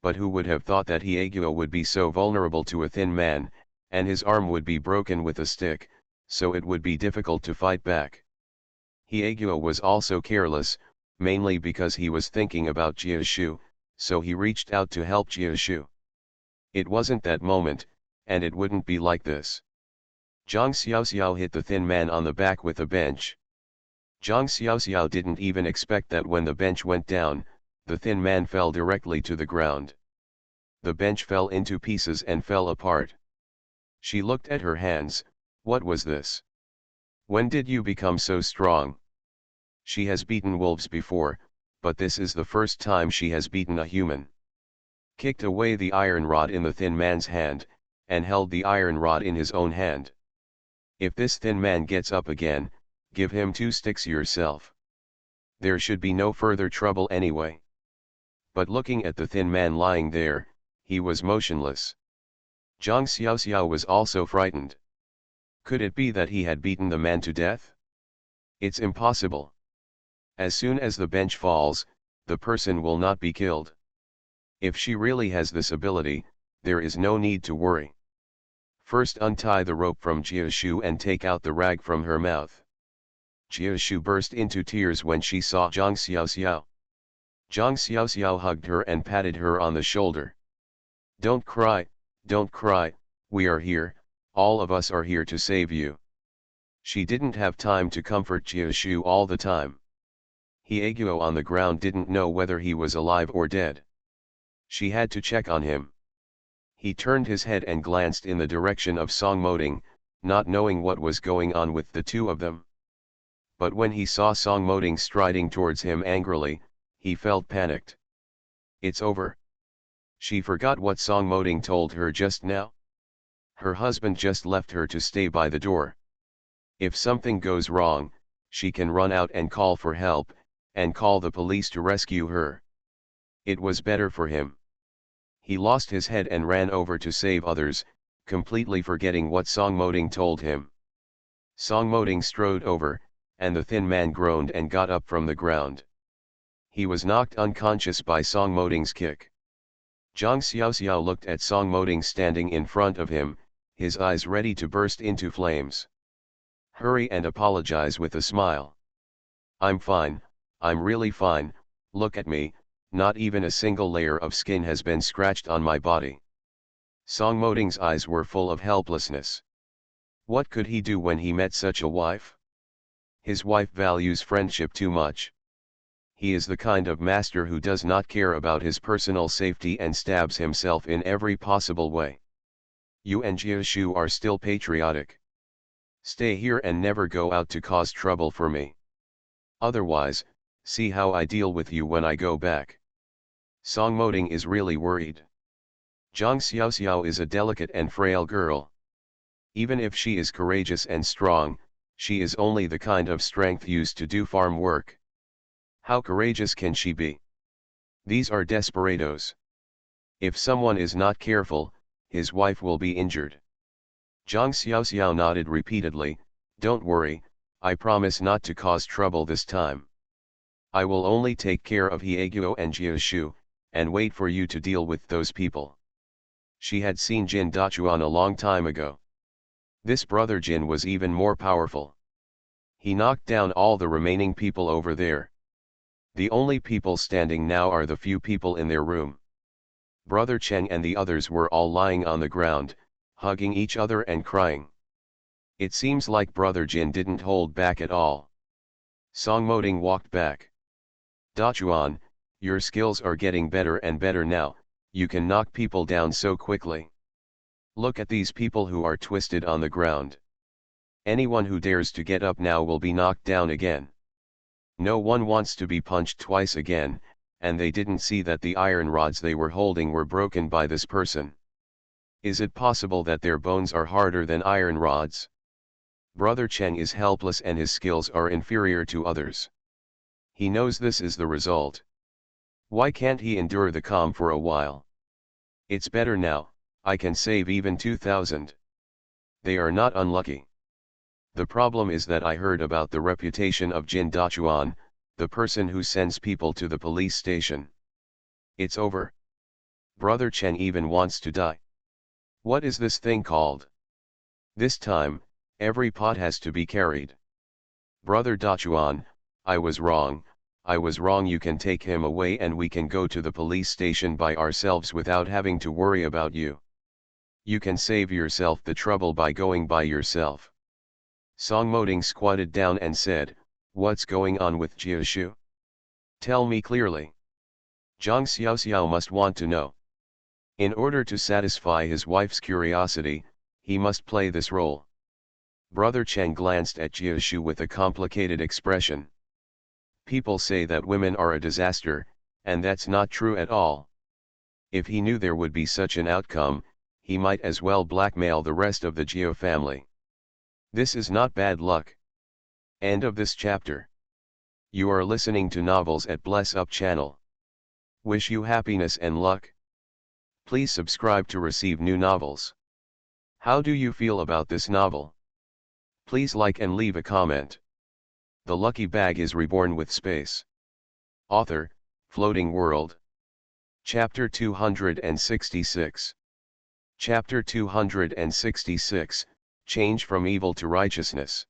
But who would have thought that Hyeguo would be so vulnerable to a thin man, and his arm would be broken with a stick, so it would be difficult to fight back. Hyeguo was also careless, mainly because he was thinking about Jia Shu, so he reached out to help Jia Shu. It wasn't that moment, and it wouldn't be like this. Zhang Xiaoxiao hit the thin man on the back with a bench. Zhang Xiaoxiao didn't even expect that when the bench went down, the thin man fell directly to the ground. The bench fell into pieces and fell apart. She looked at her hands. What was this? When did you become so strong? She has beaten wolves before, but this is the first time she has beaten a human. Kicked away the iron rod in the thin man's hand, and held the iron rod in his own hand. If this thin man gets up again, give him 2 sticks yourself. There should be no further trouble anyway. But looking at the thin man lying there, he was motionless. Zhang Xiaoxiao was also frightened. Could it be that he had beaten the man to death? It's impossible. As soon as the bench falls, the person will not be killed. If she really has this ability, there is no need to worry. First untie the rope from Jia Shu and take out the rag from her mouth. Jia Shu burst into tears when she saw Zhang Xiaoxiao. Zhang Xiaoxiao hugged her and patted her on the shoulder. Don't cry, we are here, all of us are here to save you. She didn't have time to comfort Jia Shu all the time. Hyeguo on the ground didn't know whether he was alive or dead. She had to check on him. He turned his head and glanced in the direction of Song Moding, not knowing what was going on with the two of them. But when he saw Song Moding striding towards him angrily, he felt panicked. It's over. She forgot what Song Moding told her just now. Her husband just left her to stay by the door. If something goes wrong, she can run out and call for help, and call the police to rescue her. It was better for him. He lost his head and ran over to save others, completely forgetting what Song Moding told him. Song Moding strode over, and the thin man groaned and got up from the ground. He was knocked unconscious by Song Moding's kick. Zhang Xiaoxiao looked at Song Moding standing in front of him, his eyes ready to burst into flames. Hurry and apologize with a smile. I'm fine, I'm really fine, look at me, not even a single layer of skin has been scratched on my body. Song Moding's eyes were full of helplessness. What could he do when he met such a wife? His wife values friendship too much. He is the kind of master who does not care about his personal safety and stabs himself in every possible way. You and Jia Shu are still patriotic. Stay here and never go out to cause trouble for me. Otherwise, see how I deal with you when I go back. Song Moding is really worried. Zhang Xiaoxiao is a delicate and frail girl. Even if she is courageous and strong, she is only the kind of strength used to do farm work. How courageous can she be? These are desperados. If someone is not careful, his wife will be injured. Zhang Xiaoxiao nodded repeatedly, don't worry, I promise not to cause trouble this time. I will only take care of Hieguo and Jia Shu, and wait for you to deal with those people. She had seen Jin Dachuan a long time ago. This brother Jin was even more powerful. He knocked down all the remaining people over there. The only people standing now are the few people in their room. Brother Cheng and the others were all lying on the ground, hugging each other and crying. It seems like Brother Jin didn't hold back at all. Song Moding walked back. Dachuan, your skills are getting better and better now, you can knock people down so quickly. Look at these people who are twisted on the ground. Anyone who dares to get up now will be knocked down again. No one wants to be punched twice again, and they didn't see that the iron rods they were holding were broken by this person. Is it possible that their bones are harder than iron rods? Brother Cheng is helpless and his skills are inferior to others. He knows this is the result. Why can't he endure the calm for a while? It's better now, I can save even 2,000. They are not unlucky. The problem is that I heard about the reputation of Jin Dachuan, the person who sends people to the police station. It's over. Brother Chen even wants to die. What is this thing called? This time, every pot has to be carried. Brother Dachuan, I was wrong, you can take him away and we can go to the police station by ourselves without having to worry about you. You can save yourself the trouble by going by yourself. Song Moding squatted down and said, what's going on with Jia Shu? Tell me clearly. Zhang Xiaoxiao must want to know. In order to satisfy his wife's curiosity, he must play this role. Brother Cheng glanced at Jia Shu with a complicated expression. People say that women are a disaster, and that's not true at all. If he knew there would be such an outcome, he might as well blackmail the rest of the Jia family. This is not bad luck. End of this chapter. You are listening to novels at Bless Up channel. Wish you happiness and luck. Please subscribe to receive new novels. How do you feel about this novel? Please like and leave a comment. The Lucky Bag is reborn with space. Author, Floating World. Chapter 266. Chapter 266, Change from Evil to Righteousness.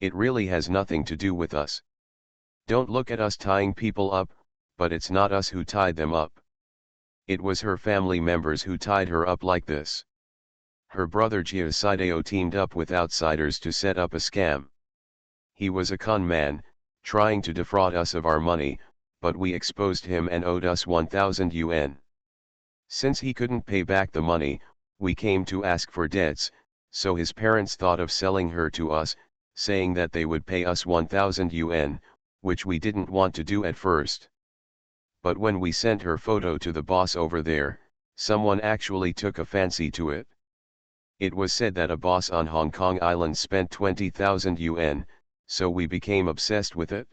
It really has nothing to do with us. Don't look at us tying people up, but it's not us who tied them up. It was her family members who tied her up like this. Her brother Jia Sideo teamed up with outsiders to set up a scam. He was a con man, trying to defraud us of our money, but we exposed him and owed us 1,000 yuan. Since he couldn't pay back the money, we came to ask for debts, So his parents thought of selling her to us, saying that they would pay us 1,000 yuan, which we didn't want to do at first. But when we sent her photo to the boss over there, someone actually took a fancy to it. It was said that a boss on Hong Kong Island spent 20,000 yuan, so we became obsessed with it.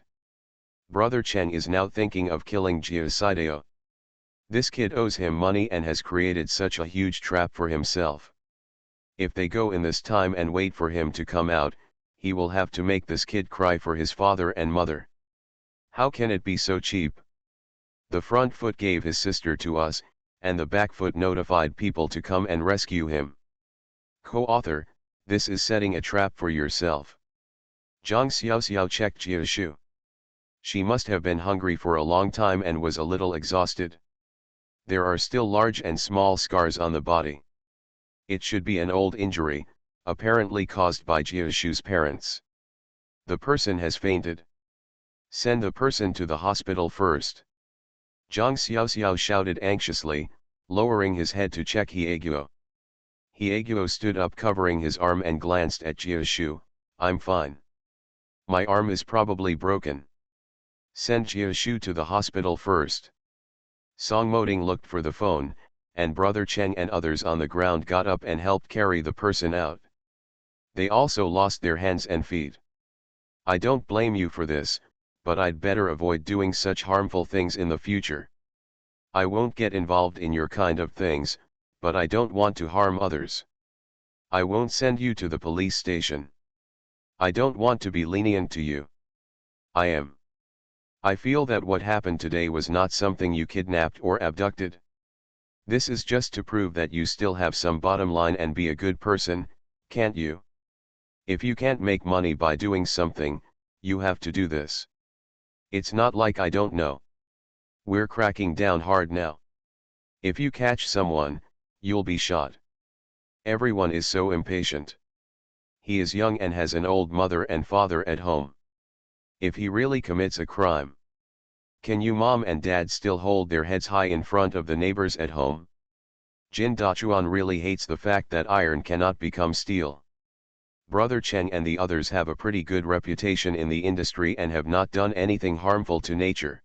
Brother Cheng is now thinking of killing Jia Sideo. This kid owes him money and has created such a huge trap for himself. If they go in this time and wait for him to come out, he will have to make this kid cry for his father and mother. How can it be so cheap? The front foot gave his sister to us, and the back foot notified people to come and rescue him. Co-author, this is setting a trap for yourself. Zhang Xiaoxiao checked Jia Shu. She must have been hungry for a long time and was a little exhausted. There are still large and small scars on the body. It should be an old injury, apparently caused by Jia Shu's parents. The person has fainted. Send the person to the hospital first. Zhang Xiaoxiao shouted anxiously, lowering his head to check Hieguo. Hieguo stood up covering his arm and glanced at Jia Shu. I'm fine. My arm is probably broken. Send Jia Shu to the hospital first. Song Moding looked for the phone, and Brother Cheng and others on the ground got up and helped carry the person out. They also lost their hands and feet. I don't blame you for this, but I'd better avoid doing such harmful things in the future. I won't get involved in your kind of things, but I don't want to harm others. I won't send you to the police station. I don't want to be lenient to you. I feel that what happened today was not something you kidnapped or abducted. This is just to prove that you still have some bottom line and be a good person, can't you? If you can't make money by doing something, you have to do this. It's not like I don't know. We're cracking down hard now. If you catch someone, you'll be shot. Everyone is so impatient. He is young and has an old mother and father at home. If he really commits a crime, can you mom and dad still hold their heads high in front of the neighbors at home? Jin Dachuan really hates the fact that iron cannot become steel. Brother Cheng and the others have a pretty good reputation in the industry and have not done anything harmful to nature.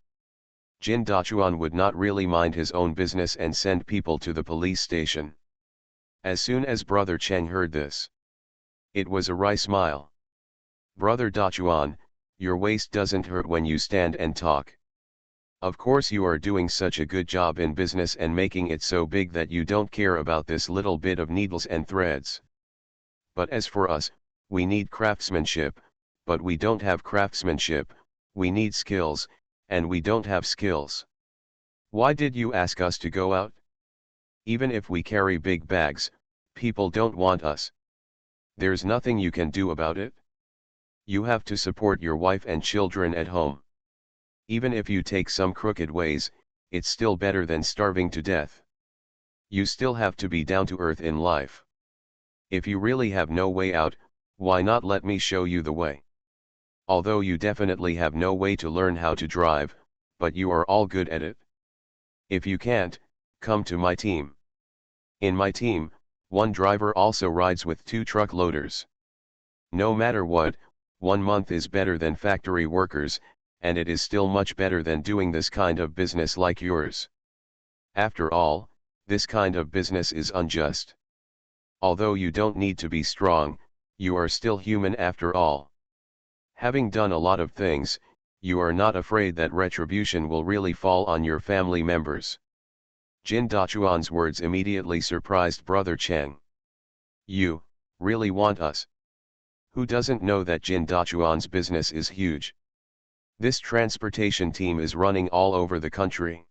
Jin Dachuan would not really mind his own business and send people to the police station. As soon as Brother Cheng heard this, it was a wry smile. Brother Dachuan, your waist doesn't hurt when you stand and talk. Of course you are doing such a good job in business and making it so big that you don't care about this little bit of needles and threads. But as for us, we need craftsmanship, but we don't have craftsmanship, we need skills, and we don't have skills. Why did you ask us to go out? Even if we carry big bags, people don't want us. There's nothing you can do about it. You have to support your wife and children at home. Even if you take some crooked ways, it's still better than starving to death. You still have to be down to earth in life. If you really have no way out, why not let me show you the way? Although you definitely have no way to learn how to drive, but you are all good at it. If you can't, come to my team. In my team, one driver also rides with 2 truck loaders. No matter what, 1 month is better than factory workers, and it is still much better than doing this kind of business like yours. After all, this kind of business is unjust. Although you don't need to be strong, you are still human after all. Having done a lot of things, you are not afraid that retribution will really fall on your family members. Jin Dachuan's words immediately surprised Brother Cheng. You, really want us? Who doesn't know that Jin Dachuan's business is huge? This transportation team is running all over the country.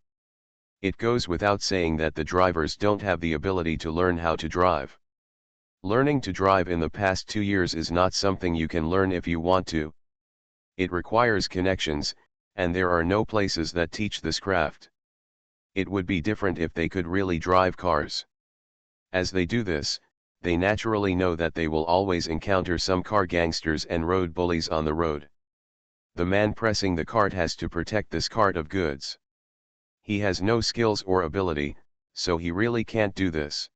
It goes without saying that the drivers don't have the ability to learn how to drive. Learning to drive in the past 2 years is not something you can learn if you want to. It requires connections, and there are no places that teach this craft. It would be different if they could really drive cars. As they do this, they naturally know that they will always encounter some car gangsters and road bullies on the road. The man pressing the cart has to protect this cart of goods. He has no skills or ability, so he really can't do this.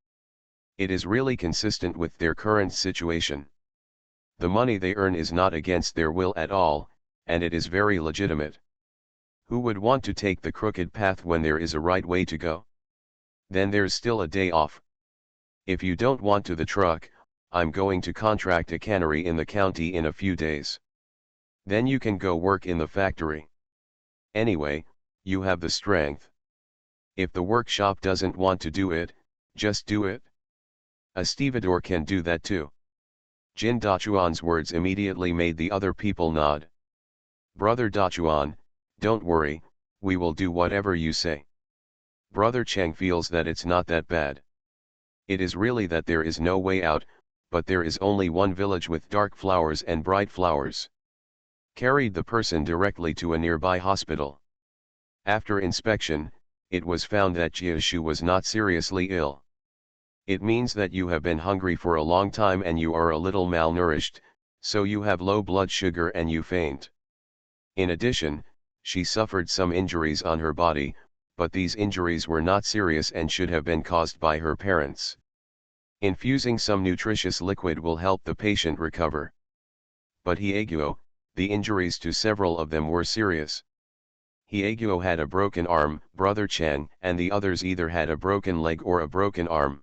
It is really consistent with their current situation. The money they earn is not against their will at all, and it is very legitimate. Who would want to take the crooked path when there is a right way to go? Then there's still a day off. If you don't want to the truck, I'm going to contract a cannery in the county in a few days. Then you can go work in the factory. Anyway, you have the strength. If the workshop doesn't want to do it, just do it. A stevedore can do that too. Jin Dachuan's words immediately made the other people nod. Brother Dachuan, don't worry, we will do whatever you say. Brother Cheng feels that it's not that bad. It is really that there is no way out, but there is only one village with dark flowers and bright flowers. Carried the person directly to a nearby hospital. After inspection, it was found that Jiashu was not seriously ill. It means that you have been hungry for a long time and you are a little malnourished, so you have low blood sugar and you faint. In addition, she suffered some injuries on her body, but these injuries were not serious and should have been caused by her parents. Infusing some nutritious liquid will help the patient recover. But Hyeguo, the injuries to several of them were serious. Hyeguo had a broken arm, Brother Chen and the others either had a broken leg or a broken arm.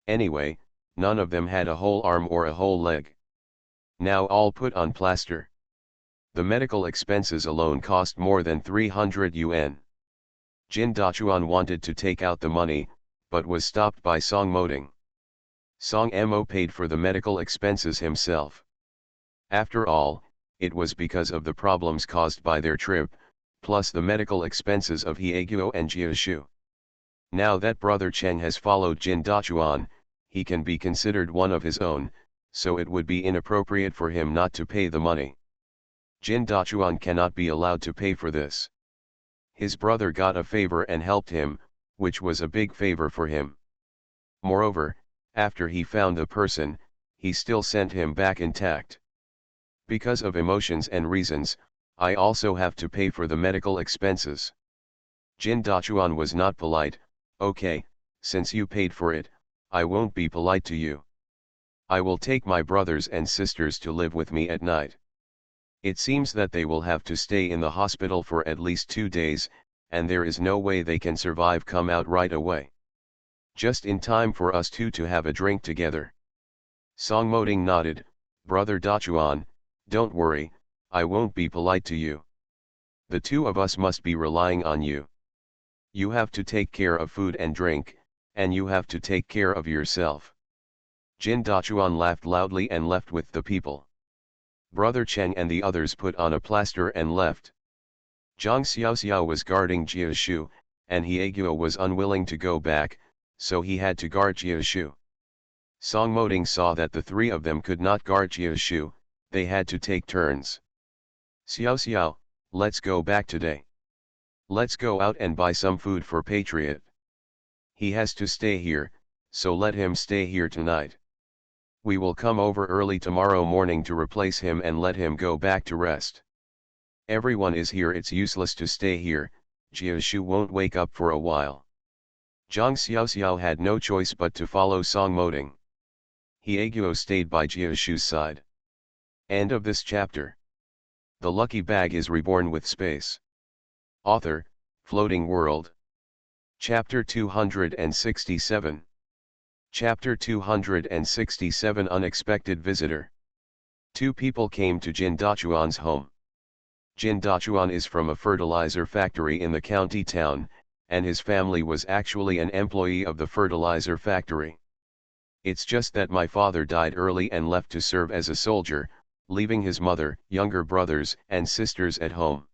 Anyway, none of them had a whole arm or a whole leg. Now all put on plaster. The medical expenses alone cost more than 300 yuan. Jin Dachuan wanted to take out the money, but was stopped by Song Moding. Song Mo paid for the medical expenses himself. After all, it was because of the problems caused by their trip, plus the medical expenses of Hyeguo and Jiashu. Now that Brother Cheng has followed Jin Dachuan, he can be considered one of his own, so it would be inappropriate for him not to pay the money. Jin Dachuan cannot be allowed to pay for this. His brother got a favor and helped him, which was a big favor for him. Moreover, after he found the person, he still sent him back intact. Because of emotions and reasons, I also have to pay for the medical expenses. Jin Dachuan was not polite. Okay, since you paid for it, I won't be polite to you. I will take my brothers and sisters to live with me at night. It seems that they will have to stay in the hospital for at least 2 days, and there is no way they can survive come out right away. Just in time for us two to have a drink together. Song Moding nodded, Brother Dachuan, don't worry, I won't be polite to you. The two of us must be relying on you. You have to take care of food and drink, and you have to take care of yourself. Jin Dachuan laughed loudly and left with the people. Brother Cheng and the others put on a plaster and left. Zhang Xiaoxiao was guarding Jiashu, and Hyeguo was unwilling to go back, so he had to guard Jiashu. Song Moding saw that the three of them could not guard Jiashu, they had to take turns. Xiaoxiao, let's go back today. Let's go out and buy some food for Patriot. He has to stay here, so let him stay here tonight. We will come over early tomorrow morning to replace him and let him go back to rest. Everyone is here, it's useless to stay here, Jiashu won't wake up for a while. Zhang Xiaoxiao had no choice but to follow Song Moding. Hyeguo stayed by Jiashu's side. End of this chapter. The lucky bag is reborn with space. Author, Floating World. Chapter 267. Chapter 267 Unexpected Visitor. Two people came to Jin Dachuan's home. Jin Dachuan is from a fertilizer factory in the county town, and his family was actually an employee of the fertilizer factory. It's just that my father died early and left to serve as a soldier, leaving his mother, younger brothers and sisters at home.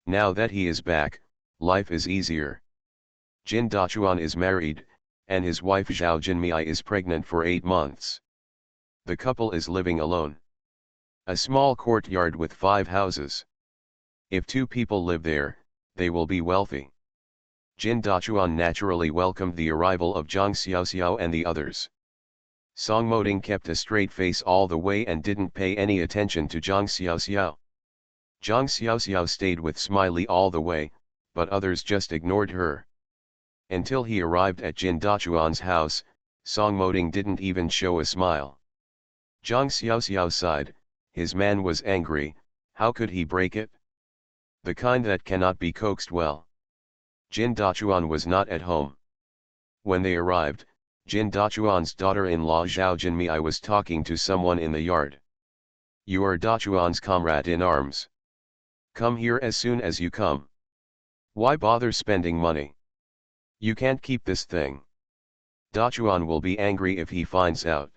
Now that he is back, life is easier. Jin Dachuan is married, and his wife Zhao Jinmei is pregnant for 8 months. The couple is living alone. A small courtyard with 5 houses. If 2 people live there, they will be wealthy. Jin Dachuan naturally welcomed the arrival of Zhang Xiaoxiao and the others. Song Moding kept a straight face all the way and didn't pay any attention to Zhang Xiaoxiao. Zhang Xiaoxiao stayed with Smiley all the way, but others just ignored her. Until he arrived at Jin Dachuan's house, Song Moding didn't even show a smile. Zhang Xiaoxiao sighed, his man was angry, how could he break it? The kind that cannot be coaxed well. Jin Dachuan was not at home. When they arrived, Jin Dachuan's daughter-in-law Zhao Jinmei was talking to someone in the yard. You are Dachuan's comrade in arms. Come here as soon as you come. Why bother spending money? You can't keep this thing. Dachuan will be angry if he finds out.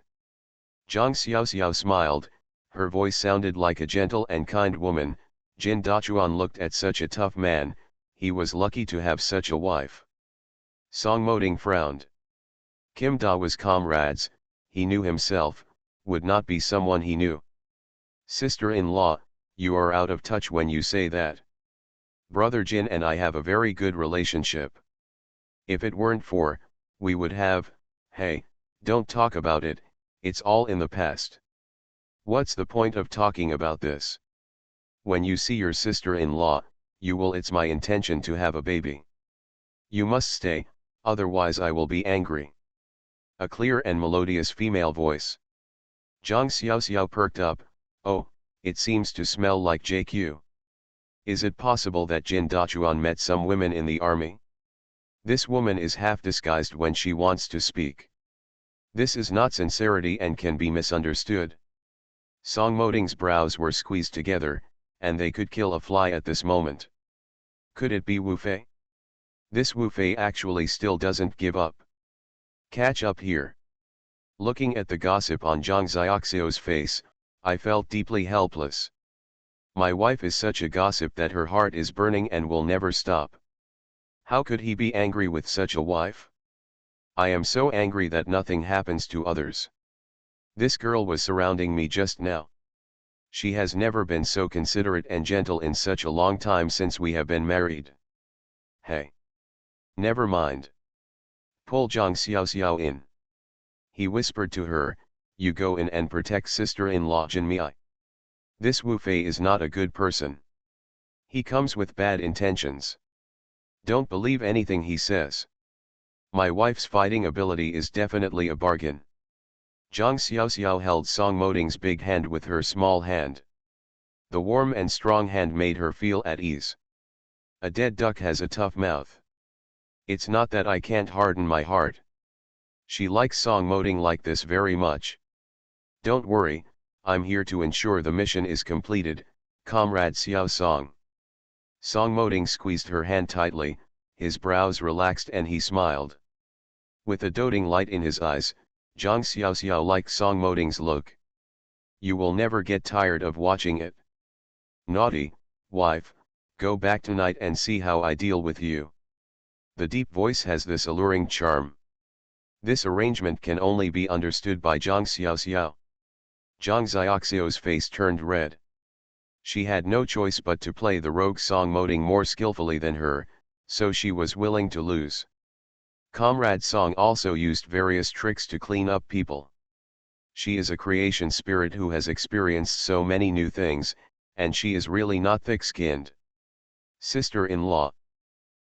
Zhang Xiaoxiao smiled, her voice sounded like a gentle and kind woman. Jin Dachuan looked at such a tough man, he was lucky to have such a wife. Song Moding frowned. Kim Da was comrades, he knew himself, would not be someone he knew. Sister-in-law, you are out of touch when you say that. Brother Jin and I have a very good relationship. If it weren't for, we would have, hey, don't talk about it, it's all in the past. What's the point of talking about this? When you see your sister-in-law, you will. It's my intention to have a baby. You must stay, otherwise I will be angry. A clear and melodious female voice. Zhang Xiaoxiao perked up, oh, it seems to smell like JQ. Is it possible that Jin Dachuan met some women in the army? This woman is half disguised when she wants to speak. This is not sincerity and can be misunderstood. Song Moding's brows were squeezed together, and they could kill a fly at this moment. Could it be Wu Fei? This Wu Fei actually still doesn't give up. Catch up here. Looking at the gossip on Zhang Xiaoxiao's face, I felt deeply helpless. My wife is such a gossip that her heart is burning and will never stop. How could he be angry with such a wife? I am so angry that nothing happens to others. This girl was surrounding me just now. She has never been so considerate and gentle in such a long time since we have been married. Hey. Never mind. Pull Zhang Xiaoxiao in. He whispered to her, you go in and protect sister-in-law Jinmei. This Wu Fei is not a good person. He comes with bad intentions. Don't believe anything he says. My wife's fighting ability is definitely a bargain. Zhang Xiaoxiao held Song Moding's big hand with her small hand. The warm and strong hand made her feel at ease. A dead duck has a tough mouth. It's not that I can't harden my heart. She likes Song Moding like this very much. Don't worry, I'm here to ensure the mission is completed, Comrade Xiao Song. Song Moding squeezed her hand tightly, his brows relaxed and he smiled. With a doting light in his eyes, Zhang Xiaoxiao liked Song Moding's look. You will never get tired of watching it. Naughty, wife, go back tonight and see how I deal with you. The deep voice has this alluring charm. This arrangement can only be understood by Zhang Xiaoxiao. Zhang Xiaoxiao's face turned red. She had no choice but to play the rogue Song Moding more skillfully than her, so she was willing to lose. Comrade Song also used various tricks to clean up people. She is a creation spirit who has experienced so many new things, and she is really not thick-skinned. Sister-in-law.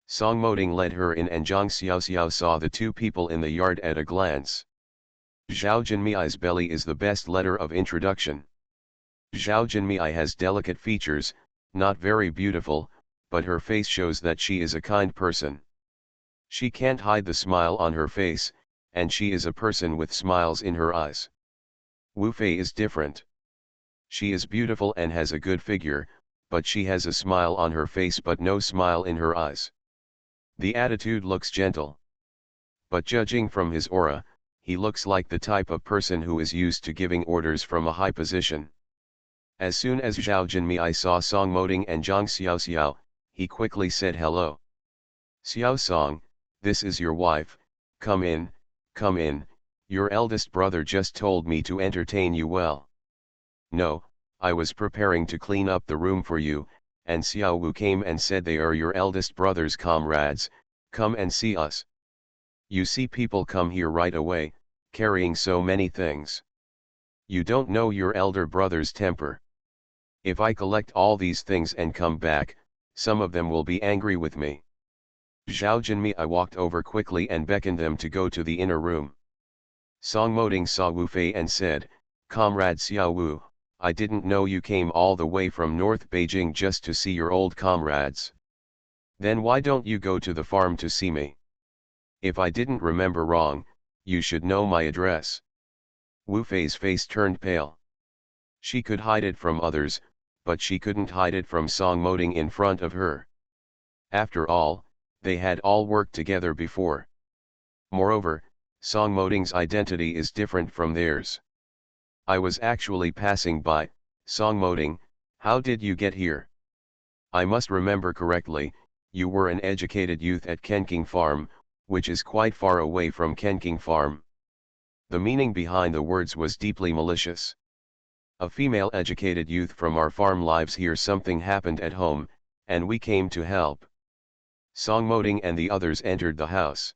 Song Moding led her in and Zhang Xiaoxiao saw the two people in the yard at a glance. Zhao Jinmei's belly is the best letter of introduction. Zhao Jinmei has delicate features, not very beautiful, but her face shows that she is a kind person. She can't hide the smile on her face, and she is a person with smiles in her eyes. Wu Fei is different. She is beautiful and has a good figure, but she has a smile on her face but no smile in her eyes. The attitude looks gentle. But judging from his aura, he looks like the type of person who is used to giving orders from a high position. As soon as Zhao Jinmei saw Song Moding and Zhang Xiaoxiao, he quickly said hello. Xiao Song, this is your wife, come in, your eldest brother just told me to entertain you well. No, I was preparing to clean up the room for you, and Xiao Wu came and said they are your eldest brother's comrades, come and see us. You see people come here right away, carrying so many things. You don't know your elder brother's temper. If I collect all these things and come back, some of them will be angry with me. Zhao Jinmei walked over quickly and beckoned them to go to the inner room. Song Moding saw Wu Fei and said, "Comrade Xiao Wu, I didn't know you came all the way from North Beijing just to see your old comrades. Then why don't you go to the farm to see me? If I didn't remember wrong, you should know my address." Wu Fei's face turned pale. She could hide it from others, but she couldn't hide it from Song Moding in front of her. After all, they had all worked together before. Moreover, Song Moding's identity is different from theirs. "I was actually passing by, Song Moding, how did you get here? I must remember correctly, you were an educated youth at Kenking Farm, which is quite far away from Kenking Farm." The meaning behind the words was deeply malicious. "A female educated youth from our farm lives here. Something happened at home, and we came to help." Song Moding and the others entered the house.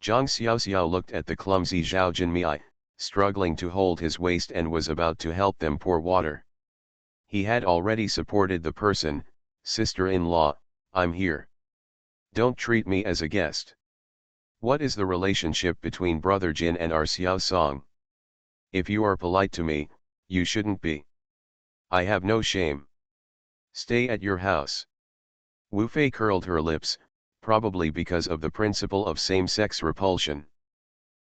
Zhang Xiaoxiao looked at the clumsy Zhao Jinmei, struggling to hold his waist, and was about to help them pour water. He had already supported the person. "Sister-in-law, I'm here. Don't treat me as a guest. What is the relationship between Brother Jin and our Xiao Song? If you are polite to me, you shouldn't be. I have no shame. Stay at your house." Wu Fei curled her lips, probably because of the principle of same-sex repulsion.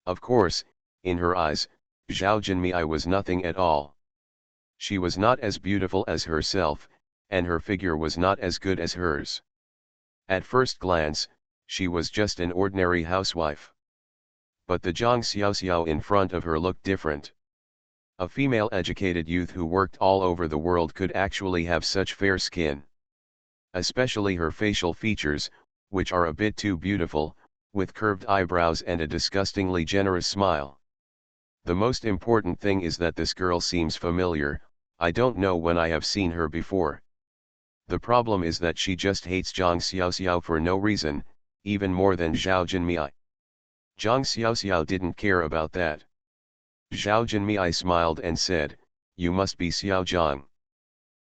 Of course, in her eyes, Zhao Jinmei was nothing at all. She was not as beautiful as herself, and her figure was not as good as hers. At first glance, she was just an ordinary housewife. But the Zhang Xiaoxiao in front of her looked different. A female educated youth who worked all over the world could actually have such fair skin. Especially her facial features, which are a bit too beautiful, with curved eyebrows and a disgustingly generous smile. The most important thing is that this girl seems familiar. I don't know when I have seen her before. The problem is that she just hates Zhang Xiaoxiao for no reason, even more than Zhao Jinmei. Zhang Xiaoxiao didn't care about that. Zhao Jinmei smiled and said, "You must be Xiao Zhang.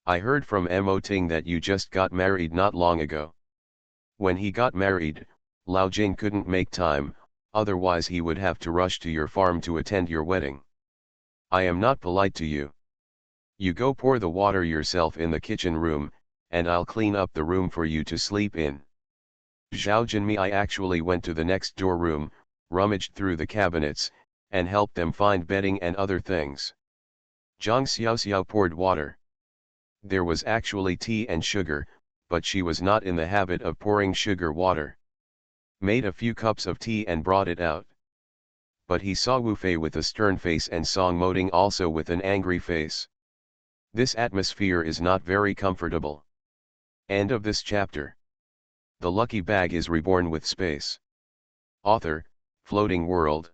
I heard from Mo Ting that you just got married not long ago." When he got married, Lao Jing couldn't make time, otherwise he would have to rush to your farm to attend your wedding. "I am not polite to you. You go pour the water yourself in the kitchen room, and I'll clean up the room for you to sleep in." Zhao Jinmei actually went to the next door room, rummaged through the cabinets, and helped them find bedding and other things. Zhang Xiaoxiao poured water. There was actually tea and sugar, but she was not in the habit of pouring sugar water. Made a few cups of tea and brought it out. But he saw Wu Fei with a stern face and Song Moding also with an angry face. This atmosphere is not very comfortable. End of this chapter. The lucky bag is reborn with space. Author, Floating World.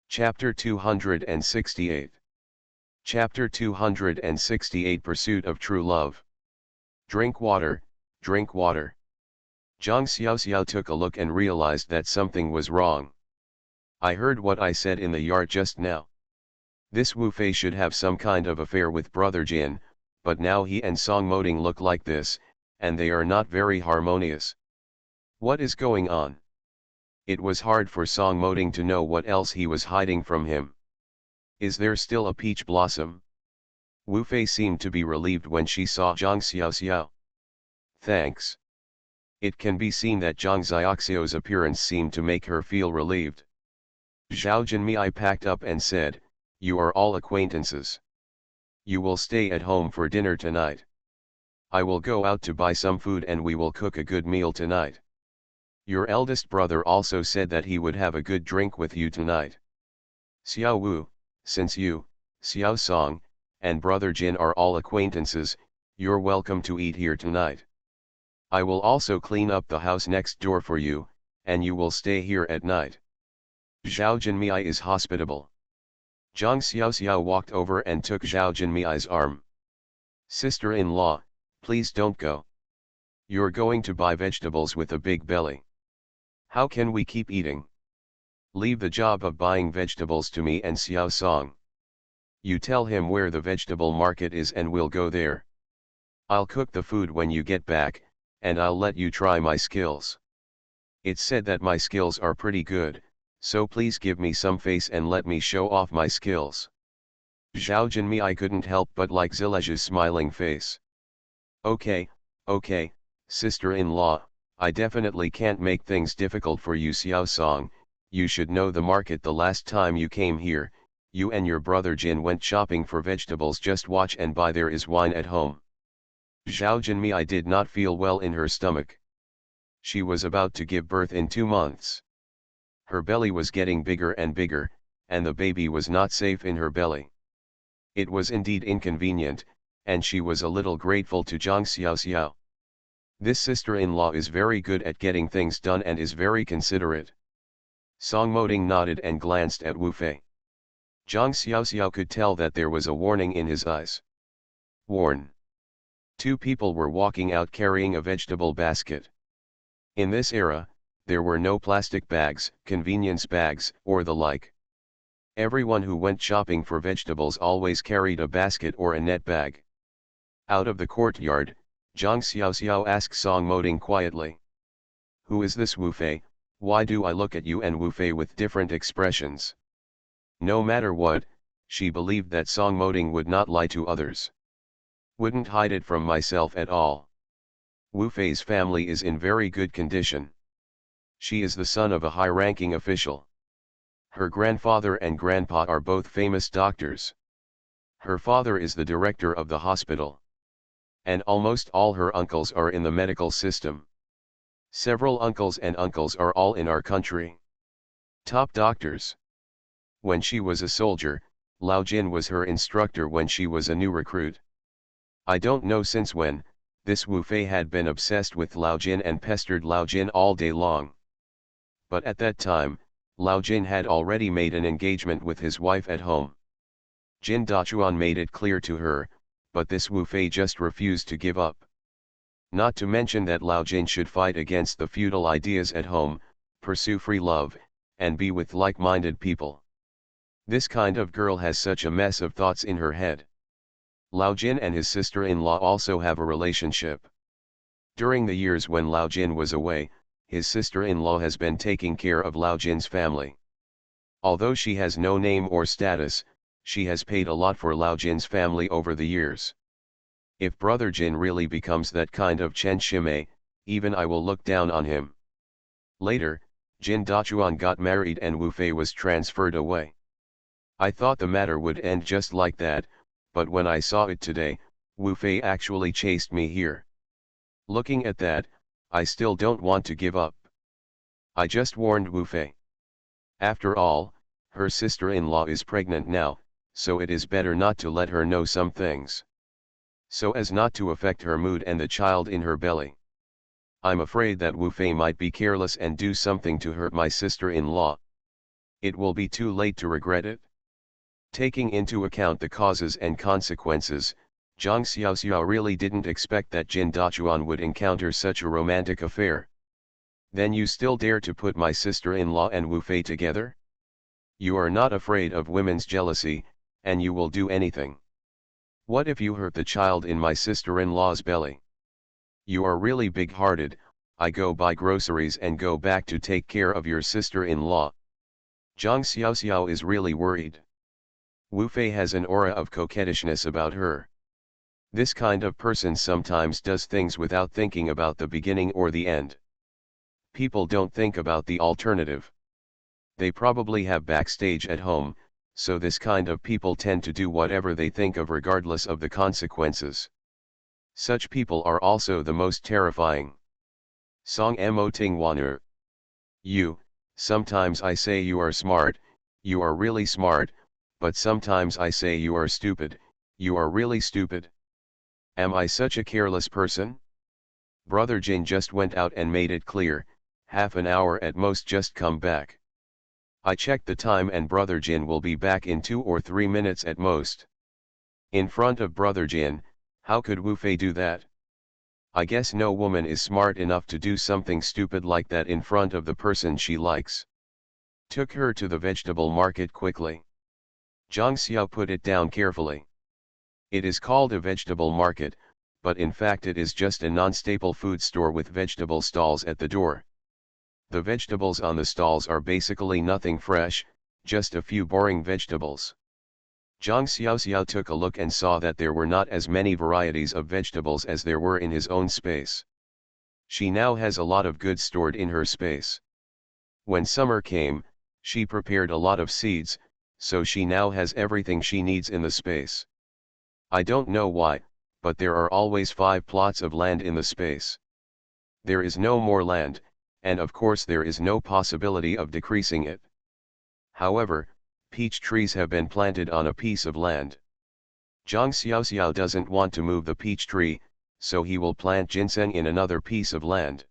Chapter 268. Chapter 268 Pursuit of True Love. Drink water, drink water. Zhang Xiaoxiao took a look and realized that something was wrong. "I heard what I said in the yard just now. This Wu Fei should have some kind of affair with Brother Jin, but now he and Song Moding look like this, and they are not very harmonious. What is going on?" It was hard for Song Moding to know what else he was hiding from him. "Is there still a peach blossom?" Wu Fei seemed to be relieved when she saw Zhang Xiaoxiao. "Thanks." It can be seen that Zhang Xiaoxiao's appearance seemed to make her feel relieved. Zhao Jinmei packed up and said, "You are all acquaintances. You will stay at home for dinner tonight. I will go out to buy some food and we will cook a good meal tonight. Your eldest brother also said that he would have a good drink with you tonight. Xiao Wu, since you, Xiao Song, and Brother Jin are all acquaintances, you're welcome to eat here tonight. I will also clean up the house next door for you, and you will stay here at night." Zhao Jinmei is hospitable. Zhang Xiaoxiao walked over and took Zhao Jinmei's arm. "Sister-in-law, please don't go. You're going to buy vegetables with a big belly. How can we keep eating? Leave the job of buying vegetables to me and Xiao Song. You tell him where the vegetable market is and we'll go there. I'll cook the food when you get back, and I'll let you try my skills. It's said that my skills are pretty good, So please give me some face and let me show off my skills. Zhao Jinmi, I couldn't help but like Zilej's smiling face. Okay, sister-in-law, I definitely can't make things difficult for you Xiao Song, you should know the market. The last time you came here, you and your brother Jin went shopping for vegetables. Just watch and buy, there is wine at home. Zhao Jinmi, I did not feel well in her stomach. She was about to give birth in 2 months. Her belly was getting bigger and bigger, and the baby was not safe in her belly. It was indeed inconvenient, and she was a little grateful to Zhang Xiaoxiao. This sister-in-law is very good at getting things done and is very considerate. Song Moding nodded and glanced at Wu Fei. Zhang Xiaoxiao could tell that there was a warning in his eyes. Warn. 2 people were walking out carrying a vegetable basket. In this era, there were no plastic bags, convenience bags, or the like. Everyone who went shopping for vegetables always carried a basket or a net bag. Out of the courtyard, Zhang Xiaoxiao asked Song Moding quietly. Who is this Wu Fei? Why do I look at you and Wu Fei with different expressions? No matter what, she believed that Song Moding would not lie to others. Wouldn't hide it from myself at all. Wu Fei's family is in very good condition. She is the son of a high-ranking official. Her grandfather and grandpa are both famous doctors. Her father is the director of the hospital. And almost all her uncles are in the medical system. Several uncles and uncles are all in our country. Top doctors. When she was a soldier, Lao Jin was her instructor when she was a new recruit. I don't know since when, this Wu Fei had been obsessed with Lao Jin and pestered Lao Jin all day long. But at that time, Lao Jin had already made an engagement with his wife at home. Jin Dachuan made it clear to her, but this Wu Fei just refused to give up. Not to mention that Lao Jin should fight against the feudal ideas at home, pursue free love, and be with like-minded people. This kind of girl has such a mess of thoughts in her head. Lao Jin and his sister-in-law also have a relationship. During the years when Lao Jin was away, his sister-in-law has been taking care of Lao Jin's family. Although she has no name or status, she has paid a lot for Lao Jin's family over the years. If brother Jin really becomes that kind of Chen Shimei, even I will look down on him. Later, Jin Dachuan got married and Wu Fei was transferred away. I thought the matter would end just like that, but when I saw it today, Wu Fei actually chased me here. Looking at that, I still don't want to give up. I just warned Wu Fei. After all, her sister-in-law is pregnant now, so it is better not to let her know some things. So as not to affect her mood and the child in her belly. I'm afraid that Wu Fei might be careless and do something to hurt my sister-in-law. It will be too late to regret it. Taking into account the causes and consequences, Zhang Xiaoxiao really didn't expect that Jin Dachuan would encounter such a romantic affair. Then you still dare to put my sister-in-law and Wu Fei together? You are not afraid of women's jealousy, and you will do anything. What if you hurt the child in my sister-in-law's belly? You are really big-hearted. I go buy groceries and go back to take care of your sister-in-law. Zhang Xiaoxiao is really worried. Wu Fei has an aura of coquettishness about her. This kind of person sometimes does things without thinking about the beginning or the end. People don't think about the alternative. They probably have backstage at home, so this kind of people tend to do whatever they think of regardless of the consequences. Such people are also the most terrifying. Song Mo Ting Waner. You, sometimes I say you are smart, you are really smart, but sometimes I say you are stupid, you are really stupid. Am I such a careless person? Brother Jin just went out and made it clear, half an hour at most, just come back. I checked the time and Brother Jin will be back in 2 or 3 minutes at most. In front of Brother Jin, how could Wu Fei do that? I guess no woman is smart enough to do something stupid like that in front of the person she likes. Took her to the vegetable market quickly. Zhang Xiao put it down carefully. It is called a vegetable market, but in fact it is just a non-staple food store with vegetable stalls at the door. The vegetables on the stalls are basically nothing fresh, just a few boring vegetables. Zhang Xiaoxiao took a look and saw that there were not as many varieties of vegetables as there were in his own space. She now has a lot of goods stored in her space. When summer came, she prepared a lot of seeds, so she now has everything she needs in the space. I don't know why, but there are always 5 plots of land in the space. There is no more land, and of course there is no possibility of decreasing it. However, peach trees have been planted on a piece of land. Zhang Xiaoxiao doesn't want to move the peach tree, so he will plant ginseng in another piece of land.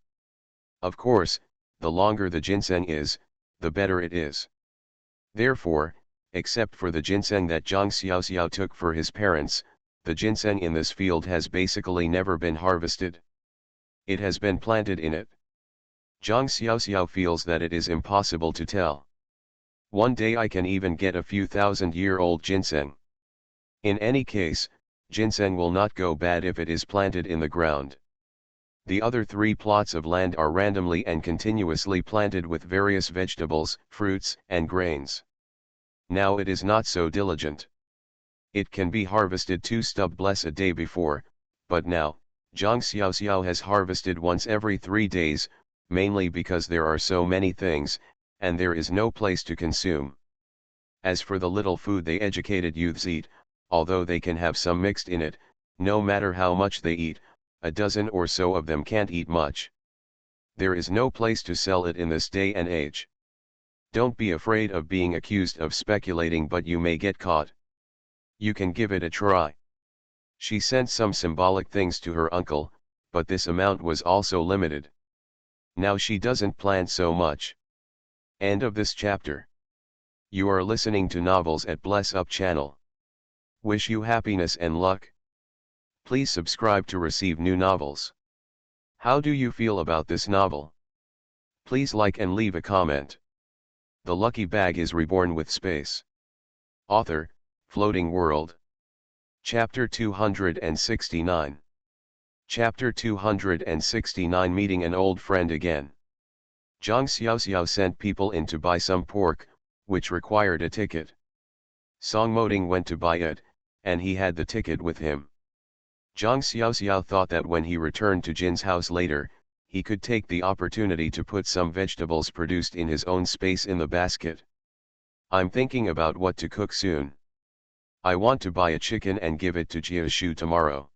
Of course, the longer the ginseng is, the better it is. Therefore, except for the ginseng that Zhang Xiaoxiao took for his parents, the ginseng in this field has basically never been harvested. It has been planted in it. Zhang Xiaoxiao feels that it is impossible to tell. One day I can even get a few thousand-year-old ginseng. In any case, ginseng will not go bad if it is planted in the ground. The other 3 plots of land are randomly and continuously planted with various vegetables, fruits, and grains. Now it is not so diligent. It can be harvested 2 stubs a day before, but now, Zhang Xiaoxiao has harvested once every 3 days, mainly because there are so many things, and there is no place to consume. As for the little food they educated youths eat, although they can have some mixed in it, no matter how much they eat, a dozen or so of them can't eat much. There is no place to sell it in this day and age. Don't be afraid of being accused of speculating, but you may get caught. You can give it a try. She sent some symbolic things to her uncle, but this amount was also limited. Now she doesn't plant so much. End of this chapter. You are listening to Novels at Bless Up channel. Wish you happiness and luck. Please subscribe to receive new novels. How do you feel about this novel? Please like and leave a comment. The Lucky Bag is Reborn with Space. Author, Floating World. Chapter 269. Chapter 269 Meeting an Old Friend Again. Zhang Xiaoxiao sent people in to buy some pork, which required a ticket. Song Moding went to buy it, and he had the ticket with him. Zhang Xiaoxiao thought that when he returned to Jin's house later, he could take the opportunity to put some vegetables produced in his own space in the basket. I'm thinking about what to cook soon. I want to buy a chicken and give it to Jiashu tomorrow.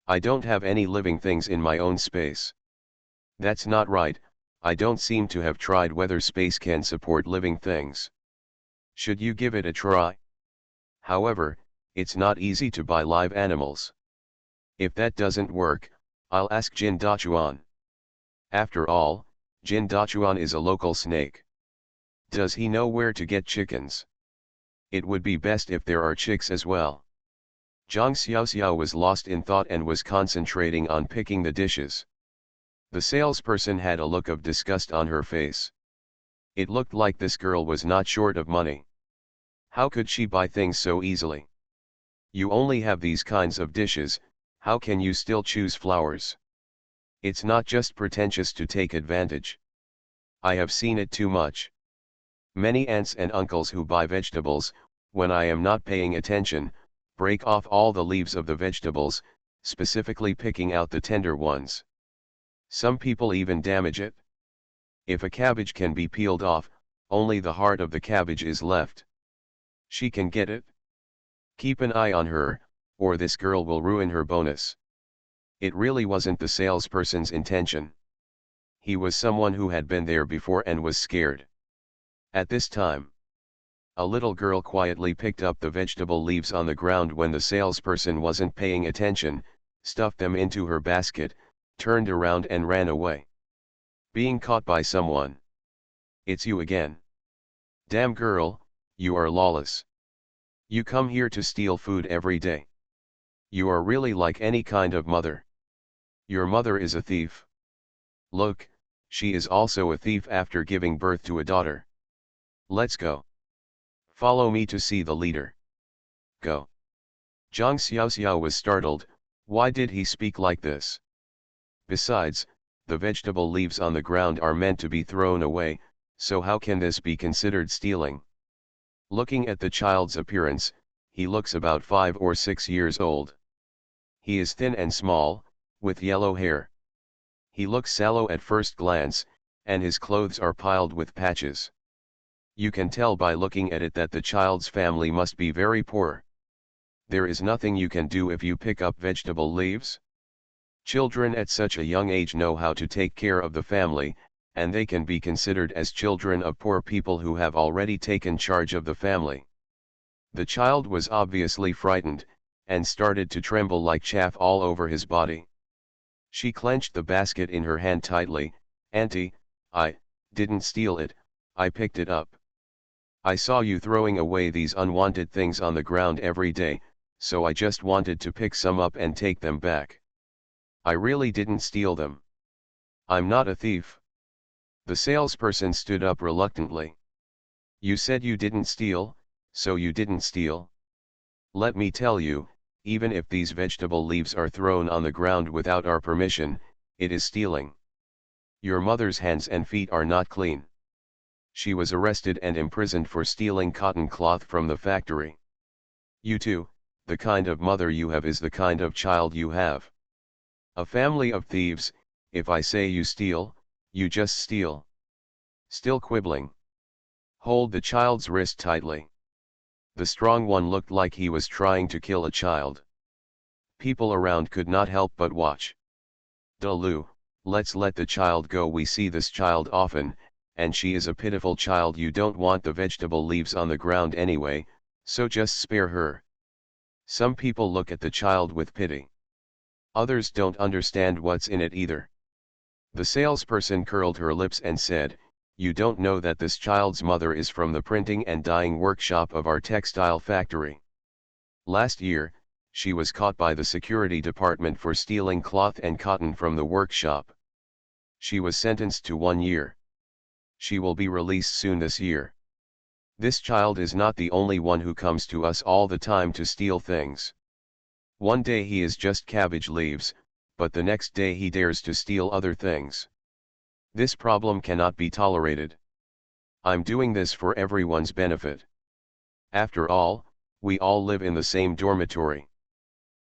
I don't have any living things in my own space. That's not right, I don't seem to have tried whether space can support living things. Should you give it a try? However, it's not easy to buy live animals. If that doesn't work, I'll ask Jin Dachuan. After all, Jin Dachuan is a local snake. Does he know where to get chickens? It would be best if there are chicks as well. Zhang Xiaoxiao was lost in thought and was concentrating on picking the dishes. The salesperson had a look of disgust on her face. It looked like this girl was not short of money. How could she buy things so easily? You only have these kinds of dishes, how can you still choose flowers? It's not just pretentious to take advantage. I have seen it too much. Many aunts and uncles who buy vegetables, when I am not paying attention, break off all the leaves of the vegetables, specifically picking out the tender ones. Some people even damage it. If a cabbage can be peeled off, only the heart of the cabbage is left. She can get it. Keep an eye on her, or this girl will ruin her bonus. It really wasn't the salesperson's intention. He was someone who had been there before and was scared. At this time, a little girl quietly picked up the vegetable leaves on the ground when the salesperson wasn't paying attention, stuffed them into her basket, turned around and ran away. Being caught by someone. It's you again. Damn girl, you are lawless. You come here to steal food every day. You are really like any kind of mother. Your mother is a thief. Look, she is also a thief after giving birth to a daughter. Let's go. Follow me to see the leader. Go. Zhang Xiaoxiao was startled, why did he speak like this? Besides, The vegetable leaves on the ground are meant to be thrown away, so how can this be considered stealing? Looking at the child's appearance, he looks about 5 or 6 years old. He is thin and small, with yellow hair. He looks sallow at first glance, and his clothes are piled with patches. You can tell by looking at it that the child's family must be very poor. There is nothing you can do if you pick up vegetable leaves. Children at such a young age know how to take care of the family, and they can be considered as children of poor people who have already taken charge of the family. The child was obviously frightened, and started to tremble like chaff all over his body. She clenched the basket in her hand tightly. "Auntie, I didn't steal it, I picked it up. I saw you throwing away these unwanted things on the ground every day, so I just wanted to pick some up and take them back. I really didn't steal them. I'm not a thief." The salesperson stood up reluctantly. "You said you didn't steal, so you didn't steal. Let me tell you, even if these vegetable leaves are thrown on the ground without our permission, it is stealing. Your mother's hands and feet are not clean. She was arrested and imprisoned for stealing cotton cloth from the factory. You too, the kind of mother you have is the kind of child you have. A family of thieves. If I say you steal, you just steal." Still quibbling. "Hold the child's wrist tightly." The strong one looked like he was trying to kill a child. People around could not help but watch. "Dalu, let's let the child go. We see this child often, and she is a pitiful child. You don't want the vegetable leaves on the ground anyway, so just spare her." Some people look at the child with pity. Others don't understand what's in it either. The salesperson curled her lips and said, "You don't know that this child's mother is from the printing and dyeing workshop of our textile factory. Last year, she was caught by the security department for stealing cloth and cotton from the workshop. She was sentenced to 1 year. She will be released soon this year. This child is not the only one who comes to us all the time to steal things. One day he is just cabbage leaves, but the next day he dares to steal other things. This problem cannot be tolerated. I'm doing this for everyone's benefit. After all, we all live in the same dormitory.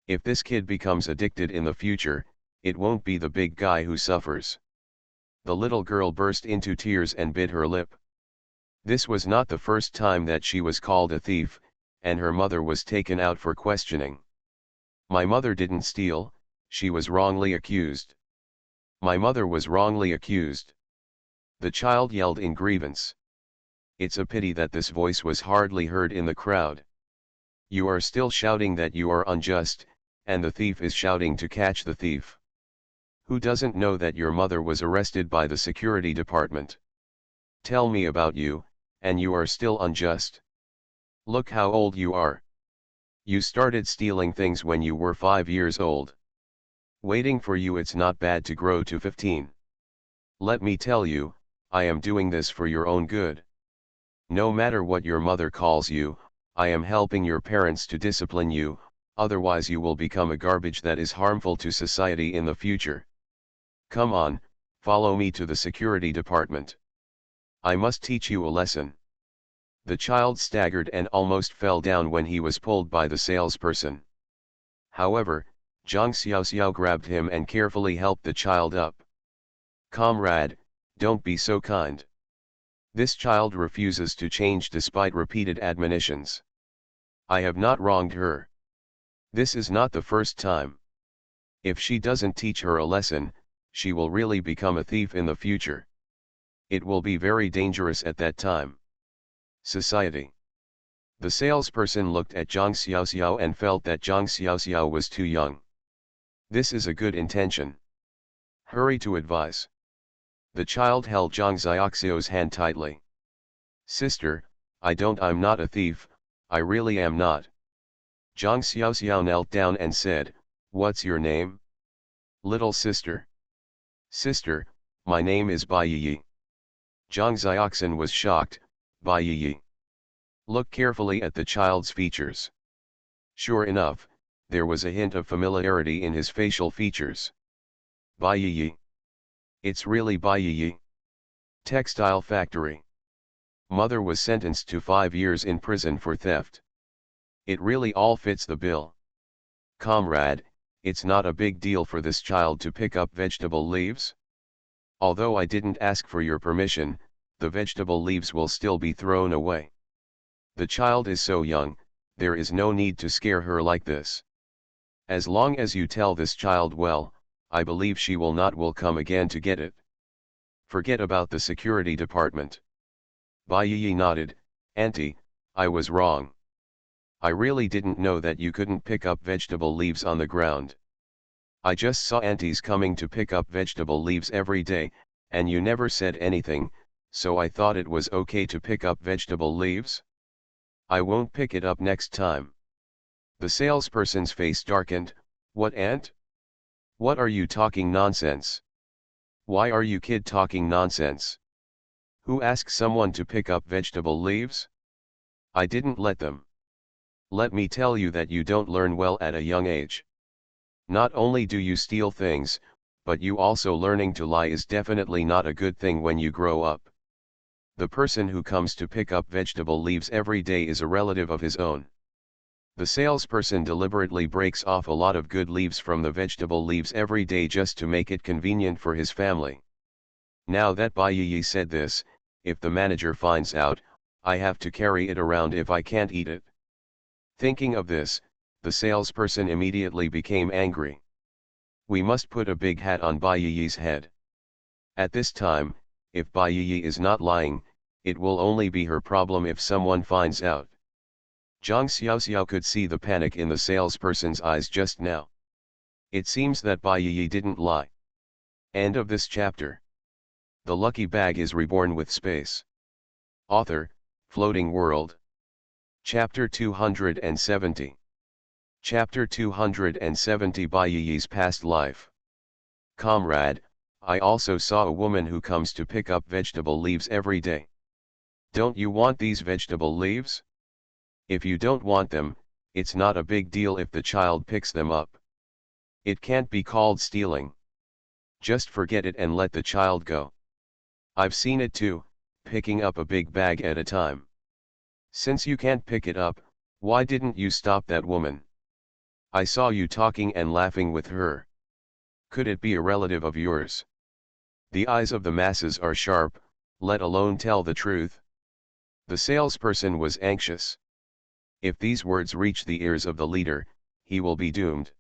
If this kid becomes addicted in the future, it won't be the big guy who suffers." The little girl burst into tears and bit her lip. This was not the first time that she was called a thief, and her mother was taken out for questioning. "My mother didn't steal, she was wrongly accused. My mother was wrongly accused." The child yelled in grievance. It's a pity that this voice was hardly heard in the crowd. You are still shouting that you are unjust, and the thief is shouting to catch the thief. Who doesn't know that your mother was arrested by the security department? Tell me about you, and you are still unjust. Look how old you are. You started stealing things when you were 5 years old. Waiting for you, it's not bad to grow to 15. Let me tell you, I am doing this for your own good. No matter what your mother calls you, I am helping your parents to discipline you, otherwise you will become a garbage that is harmful to society in the future. Come on, follow me to the security department. I must teach you a lesson." The child staggered and almost fell down when he was pulled by the salesperson. However, Zhang Xiaoxiao grabbed him and carefully helped the child up. "Comrade, don't be so kind. This child refuses to change despite repeated admonitions. I have not wronged her. This is not the first time. If she doesn't teach her a lesson, she will really become a thief in the future. It will be very dangerous at that time. Society." The salesperson looked at Zhang Xiaoxiao and felt that Zhang Xiaoxiao was too young. This is a good intention. Hurry to advise. The child held Zhang Xiaoxiao's hand tightly. "Sister, I'm not a thief, I really am not." Zhang Xiaoxiao knelt down and said, "What's your name?" "Little sister." "Sister, my name is Bai Yi." Zhang Xiaoxian was shocked. Bai Yi. Look carefully at the child's features. Sure enough, there was a hint of familiarity in his facial features. Bai Yi. It's really Baiyi. Textile factory. Mother was sentenced to 5 years in prison for theft. It really all fits the bill. Comrade, it's not a big deal for this child to pick up vegetable leaves? Although I didn't ask for your permission, the vegetable leaves will still be thrown away. The child is so young, there is no need to scare her like this. As long as you tell this child well, I believe she will come again to get it. Forget about the security department. Baiyi nodded. Auntie, I was wrong. I really didn't know that you couldn't pick up vegetable leaves on the ground. I just saw aunties coming to pick up vegetable leaves every day, and you never said anything, so I thought it was okay to pick up vegetable leaves. I won't pick it up next time. The salesperson's face darkened. What, aunt? What are you talking nonsense? Why are you kid talking nonsense? Who asked someone to pick up vegetable leaves? I didn't let them. Let me tell you that you don't learn well at a young age. Not only do you steal things, but you also learning to lie is definitely not a good thing when you grow up. The person who comes to pick up vegetable leaves every day is a relative of his own. The salesperson deliberately breaks off a lot of good leaves from the vegetable leaves every day just to make it convenient for his family. Now that Baiyi said this, if the manager finds out, I have to carry it around if I can't eat it. Thinking of this, the salesperson immediately became angry. We must put a big hat on Baiyi's head. At this time, if Baiyi is not lying, it will only be her problem if someone finds out. Zhang Xiaoxiao could see the panic in the salesperson's eyes just now. It seems that Baiyi didn't lie. End of this chapter. The lucky bag is reborn with space. Author, Floating World. Chapter 270. Chapter 270 Baiyi's Past Life. Comrade, I also saw a woman who comes to pick up vegetable leaves every day. Don't you want these vegetable leaves? If you don't want them, it's not a big deal if the child picks them up. It can't be called stealing. Just forget it and let the child go. I've seen it too, picking up a big bag at a time. Since you can't pick it up, why didn't you stop that woman? I saw you talking and laughing with her. Could it be a relative of yours? The eyes of the masses are sharp, let alone tell the truth. The salesperson was anxious. If these words reach the ears of the leader, he will be doomed.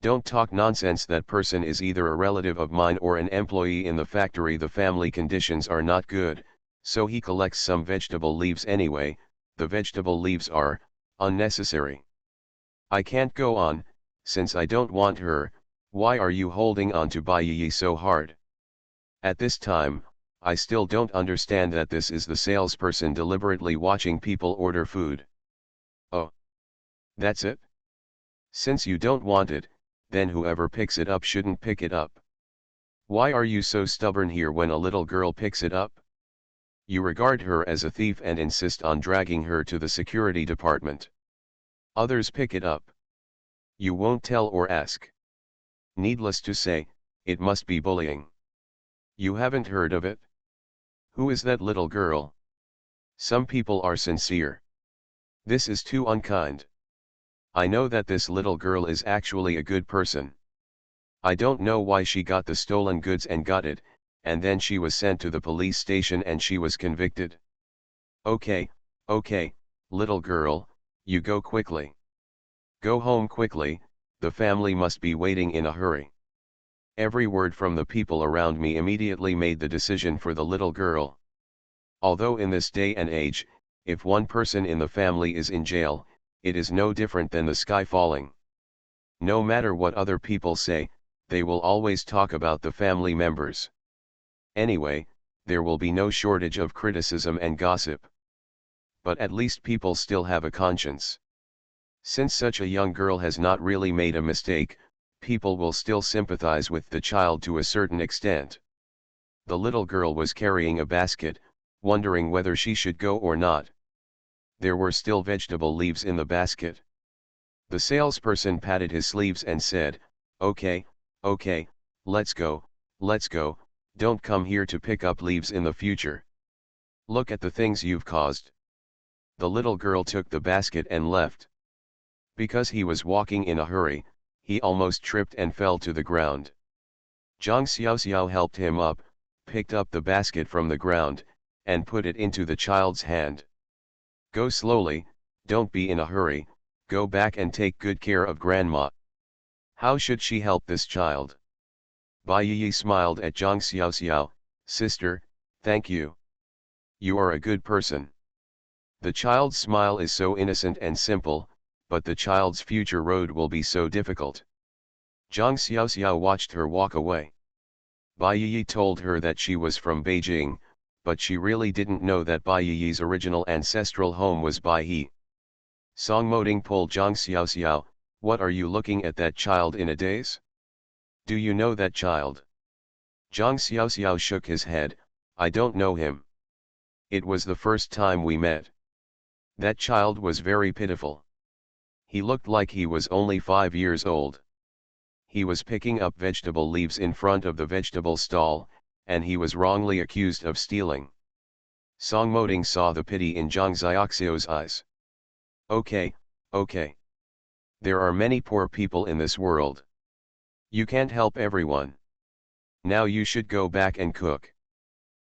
Don't talk nonsense. That person is either a relative of mine or an employee in the factory. The family conditions are not good, so he collects some vegetable leaves anyway. The vegetable leaves are unnecessary. I can't go on, since I don't want her. Why are you holding on to Baiyi so hard? At this time, I still don't understand that this is the salesperson deliberately watching people order food. Oh. That's it? Since you don't want it, then whoever picks it up shouldn't pick it up. Why are you so stubborn here when a little girl picks it up? You regard her as a thief and insist on dragging her to the security department. Others pick it up. You won't tell or ask. Needless to say, it must be bullying. You haven't heard of it? Who is that little girl? Some people are sincere. This is too unkind. I know that this little girl is actually a good person. I don't know why she got the stolen goods and got it, and then she was sent to the police station and she was convicted. Okay, little girl, you go quickly. Go home quickly, the family must be waiting in a hurry. Every word from the people around me immediately made the decision for the little girl. Although in this day and age, if one person in the family is in jail, it is no different than the sky falling. No matter what other people say, they will always talk about the family members. Anyway, there will be no shortage of criticism and gossip. But at least people still have a conscience. Since such a young girl has not really made a mistake, people will still sympathize with the child to a certain extent. The little girl was carrying a basket, wondering whether she should go or not. There were still vegetable leaves in the basket. The salesperson patted his sleeves and said, Okay, let's go, Don't come here to pick up leaves in the future. Look at the things you've caused. The little girl took the basket and left. Because he was walking in a hurry, he almost tripped and fell to the ground. Zhang Xiaoxiao helped him up, picked up the basket from the ground, and put it into the child's hand. Go slowly, don't be in a hurry, go back and take good care of grandma. How should she help this child? Bai Yi smiled at Zhang Xiaoxiao, sister, thank you. You are a good person. The child's smile is so innocent and simple, but the child's future road will be so difficult. Zhang Xiaoxiao watched her walk away. Bai Yi told her that she was from Beijing, but she really didn't know that Bai Yi's original ancestral home was Baihe. Song Moding pulled Zhang Xiaoxiao, what are you looking at that child in a daze? Do you know that child? Zhang Xiaoxiao shook his head, I don't know him. It was the first time we met. That child was very pitiful. He looked like he was only 5 years old. He was picking up vegetable leaves in front of the vegetable stall, and he was wrongly accused of stealing. Song Moding saw the pity in Zhang Xiaoxiao's eyes. Okay, okay. There are many poor people in this world. You can't help everyone. Now you should go back and cook.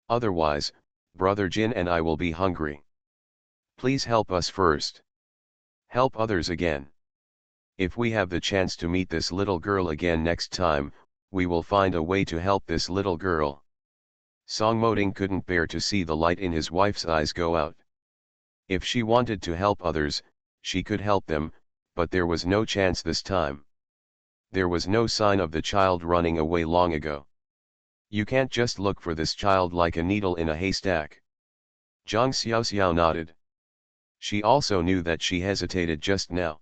Otherwise, Brother Jin and I will be hungry. Please help us first. Help others again. If we have the chance to meet this little girl again next time, we will find a way to help this little girl. Song Moding couldn't bear to see the light in his wife's eyes go out. If she wanted to help others, she could help them, but there was no chance this time. There was no sign of the child running away long ago. You can't just look for this child like a needle in a haystack. Zhang Xiaoxiao nodded. She also knew that she hesitated just now.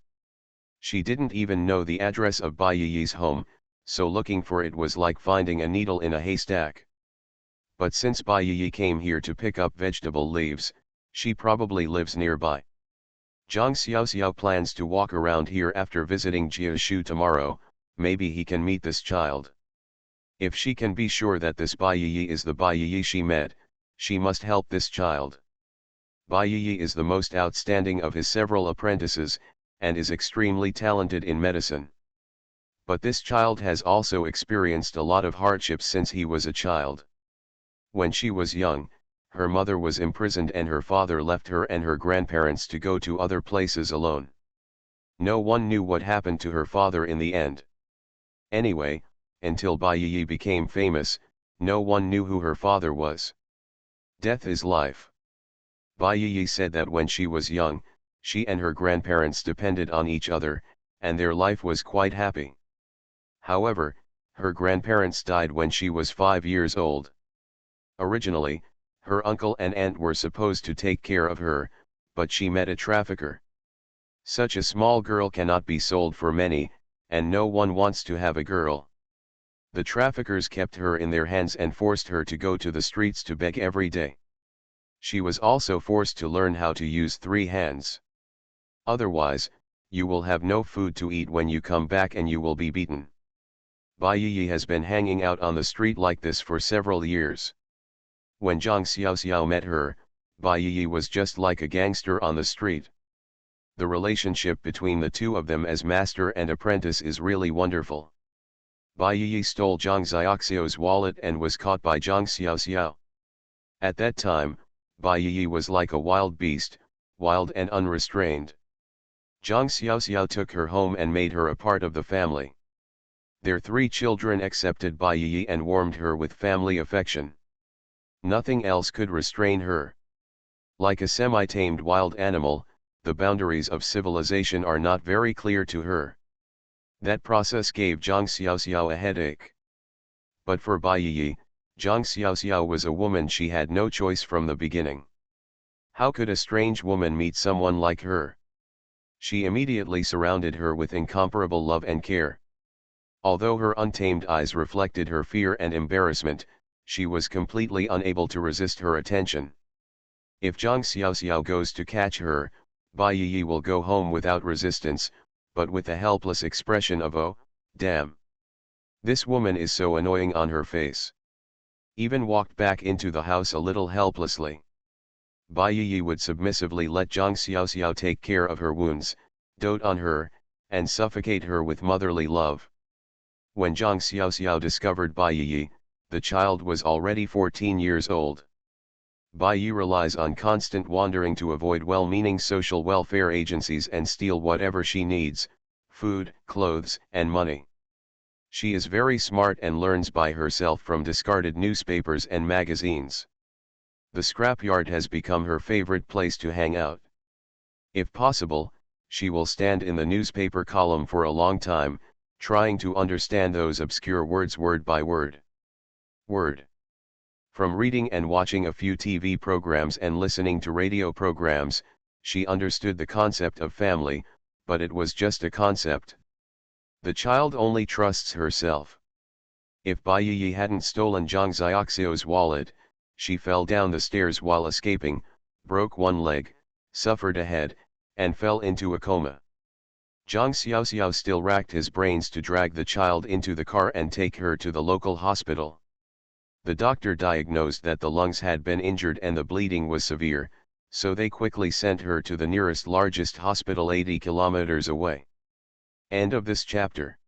She didn't even know the address of Bai Yi's home, so looking for it was like finding a needle in a haystack. But since Bai Yi came here to pick up vegetable leaves, she probably lives nearby. Zhang Xiaoxiao plans to walk around here after visiting Jiashu tomorrow, maybe he can meet this child. If she can be sure that this Bai Yi is the Bai Yi she met, she must help this child. Bai Yi is the most outstanding of his several apprentices, and is extremely talented in medicine. But this child has also experienced a lot of hardships since he was a child. When she was young, her mother was imprisoned and her father left her and her grandparents to go to other places alone. No one knew what happened to her father in the end. Anyway, until Bai Yi became famous, no one knew who her father was. Death is life. Bai Yi said that when she was young, she and her grandparents depended on each other, and their life was quite happy. However, her grandparents died when she was 5 years old. Originally, her uncle and aunt were supposed to take care of her, but she met a trafficker. Such a small girl cannot be sold for many, and no one wants to have a girl. The traffickers kept her in their hands and forced her to go to the streets to beg every day. She was also forced to learn how to use 3 hands. Otherwise, you will have no food to eat when you come back and you will be beaten. Bai Yi has been hanging out on the street like this for several years. When Zhang Xiaoxiao met her, Bai Yi was just like a gangster on the street. The relationship between the two of them as master and apprentice is really wonderful. Bai Yi stole Zhang Xiaoxiao's wallet and was caught by Zhang Xiaoxiao. At that time, Bai Yi was like a wild beast, wild and unrestrained. Zhang Xiaoxiao took her home and made her a part of the family. Their 3 children accepted Bai Yi and warmed her with family affection. Nothing else could restrain her. Like a semi-tamed wild animal, the boundaries of civilization are not very clear to her. That process gave Zhang Xiaoxiao a headache. But for Bai Yi, Zhang Xiaoxiao was a woman she had no choice from the beginning. How could a strange woman meet someone like her? She immediately surrounded her with incomparable love and care. Although her untamed eyes reflected her fear and embarrassment, she was completely unable to resist her attention. If Zhang Xiaoxiao goes to catch her, Bai Yi will go home without resistance, but with a helpless expression of "oh, damn. This woman is so annoying" on her face. even walked back into the house a little helplessly. Bai Yi would submissively let Zhang Xiaoxiao take care of her wounds, dote on her, and suffocate her with motherly love. When Zhang Xiaoxiao discovered Bai Yi, the child was already 14 years old. Bai Yi relies on constant wandering to avoid well-meaning social welfare agencies and steal whatever she needs: food, clothes, and money. She is very smart and learns by herself from discarded newspapers and magazines. The scrapyard has become her favorite place to hang out. If possible, she will stand in the newspaper column for a long time, trying to understand those obscure words word by word. From reading and watching a few TV programs and listening to radio programs, she understood the concept of family, but it was just a concept. The child only trusts herself. If Bai Yi hadn't stolen Zhang Xiaoxiao's wallet, she fell down the stairs while escaping, broke one leg, suffered a head, and fell into a coma. Zhang Xiaoxiao still racked his brains to drag the child into the car and take her to the local hospital. The doctor diagnosed that the lungs had been injured and the bleeding was severe, so they quickly sent her to the nearest largest hospital 80 kilometers away. End of this chapter.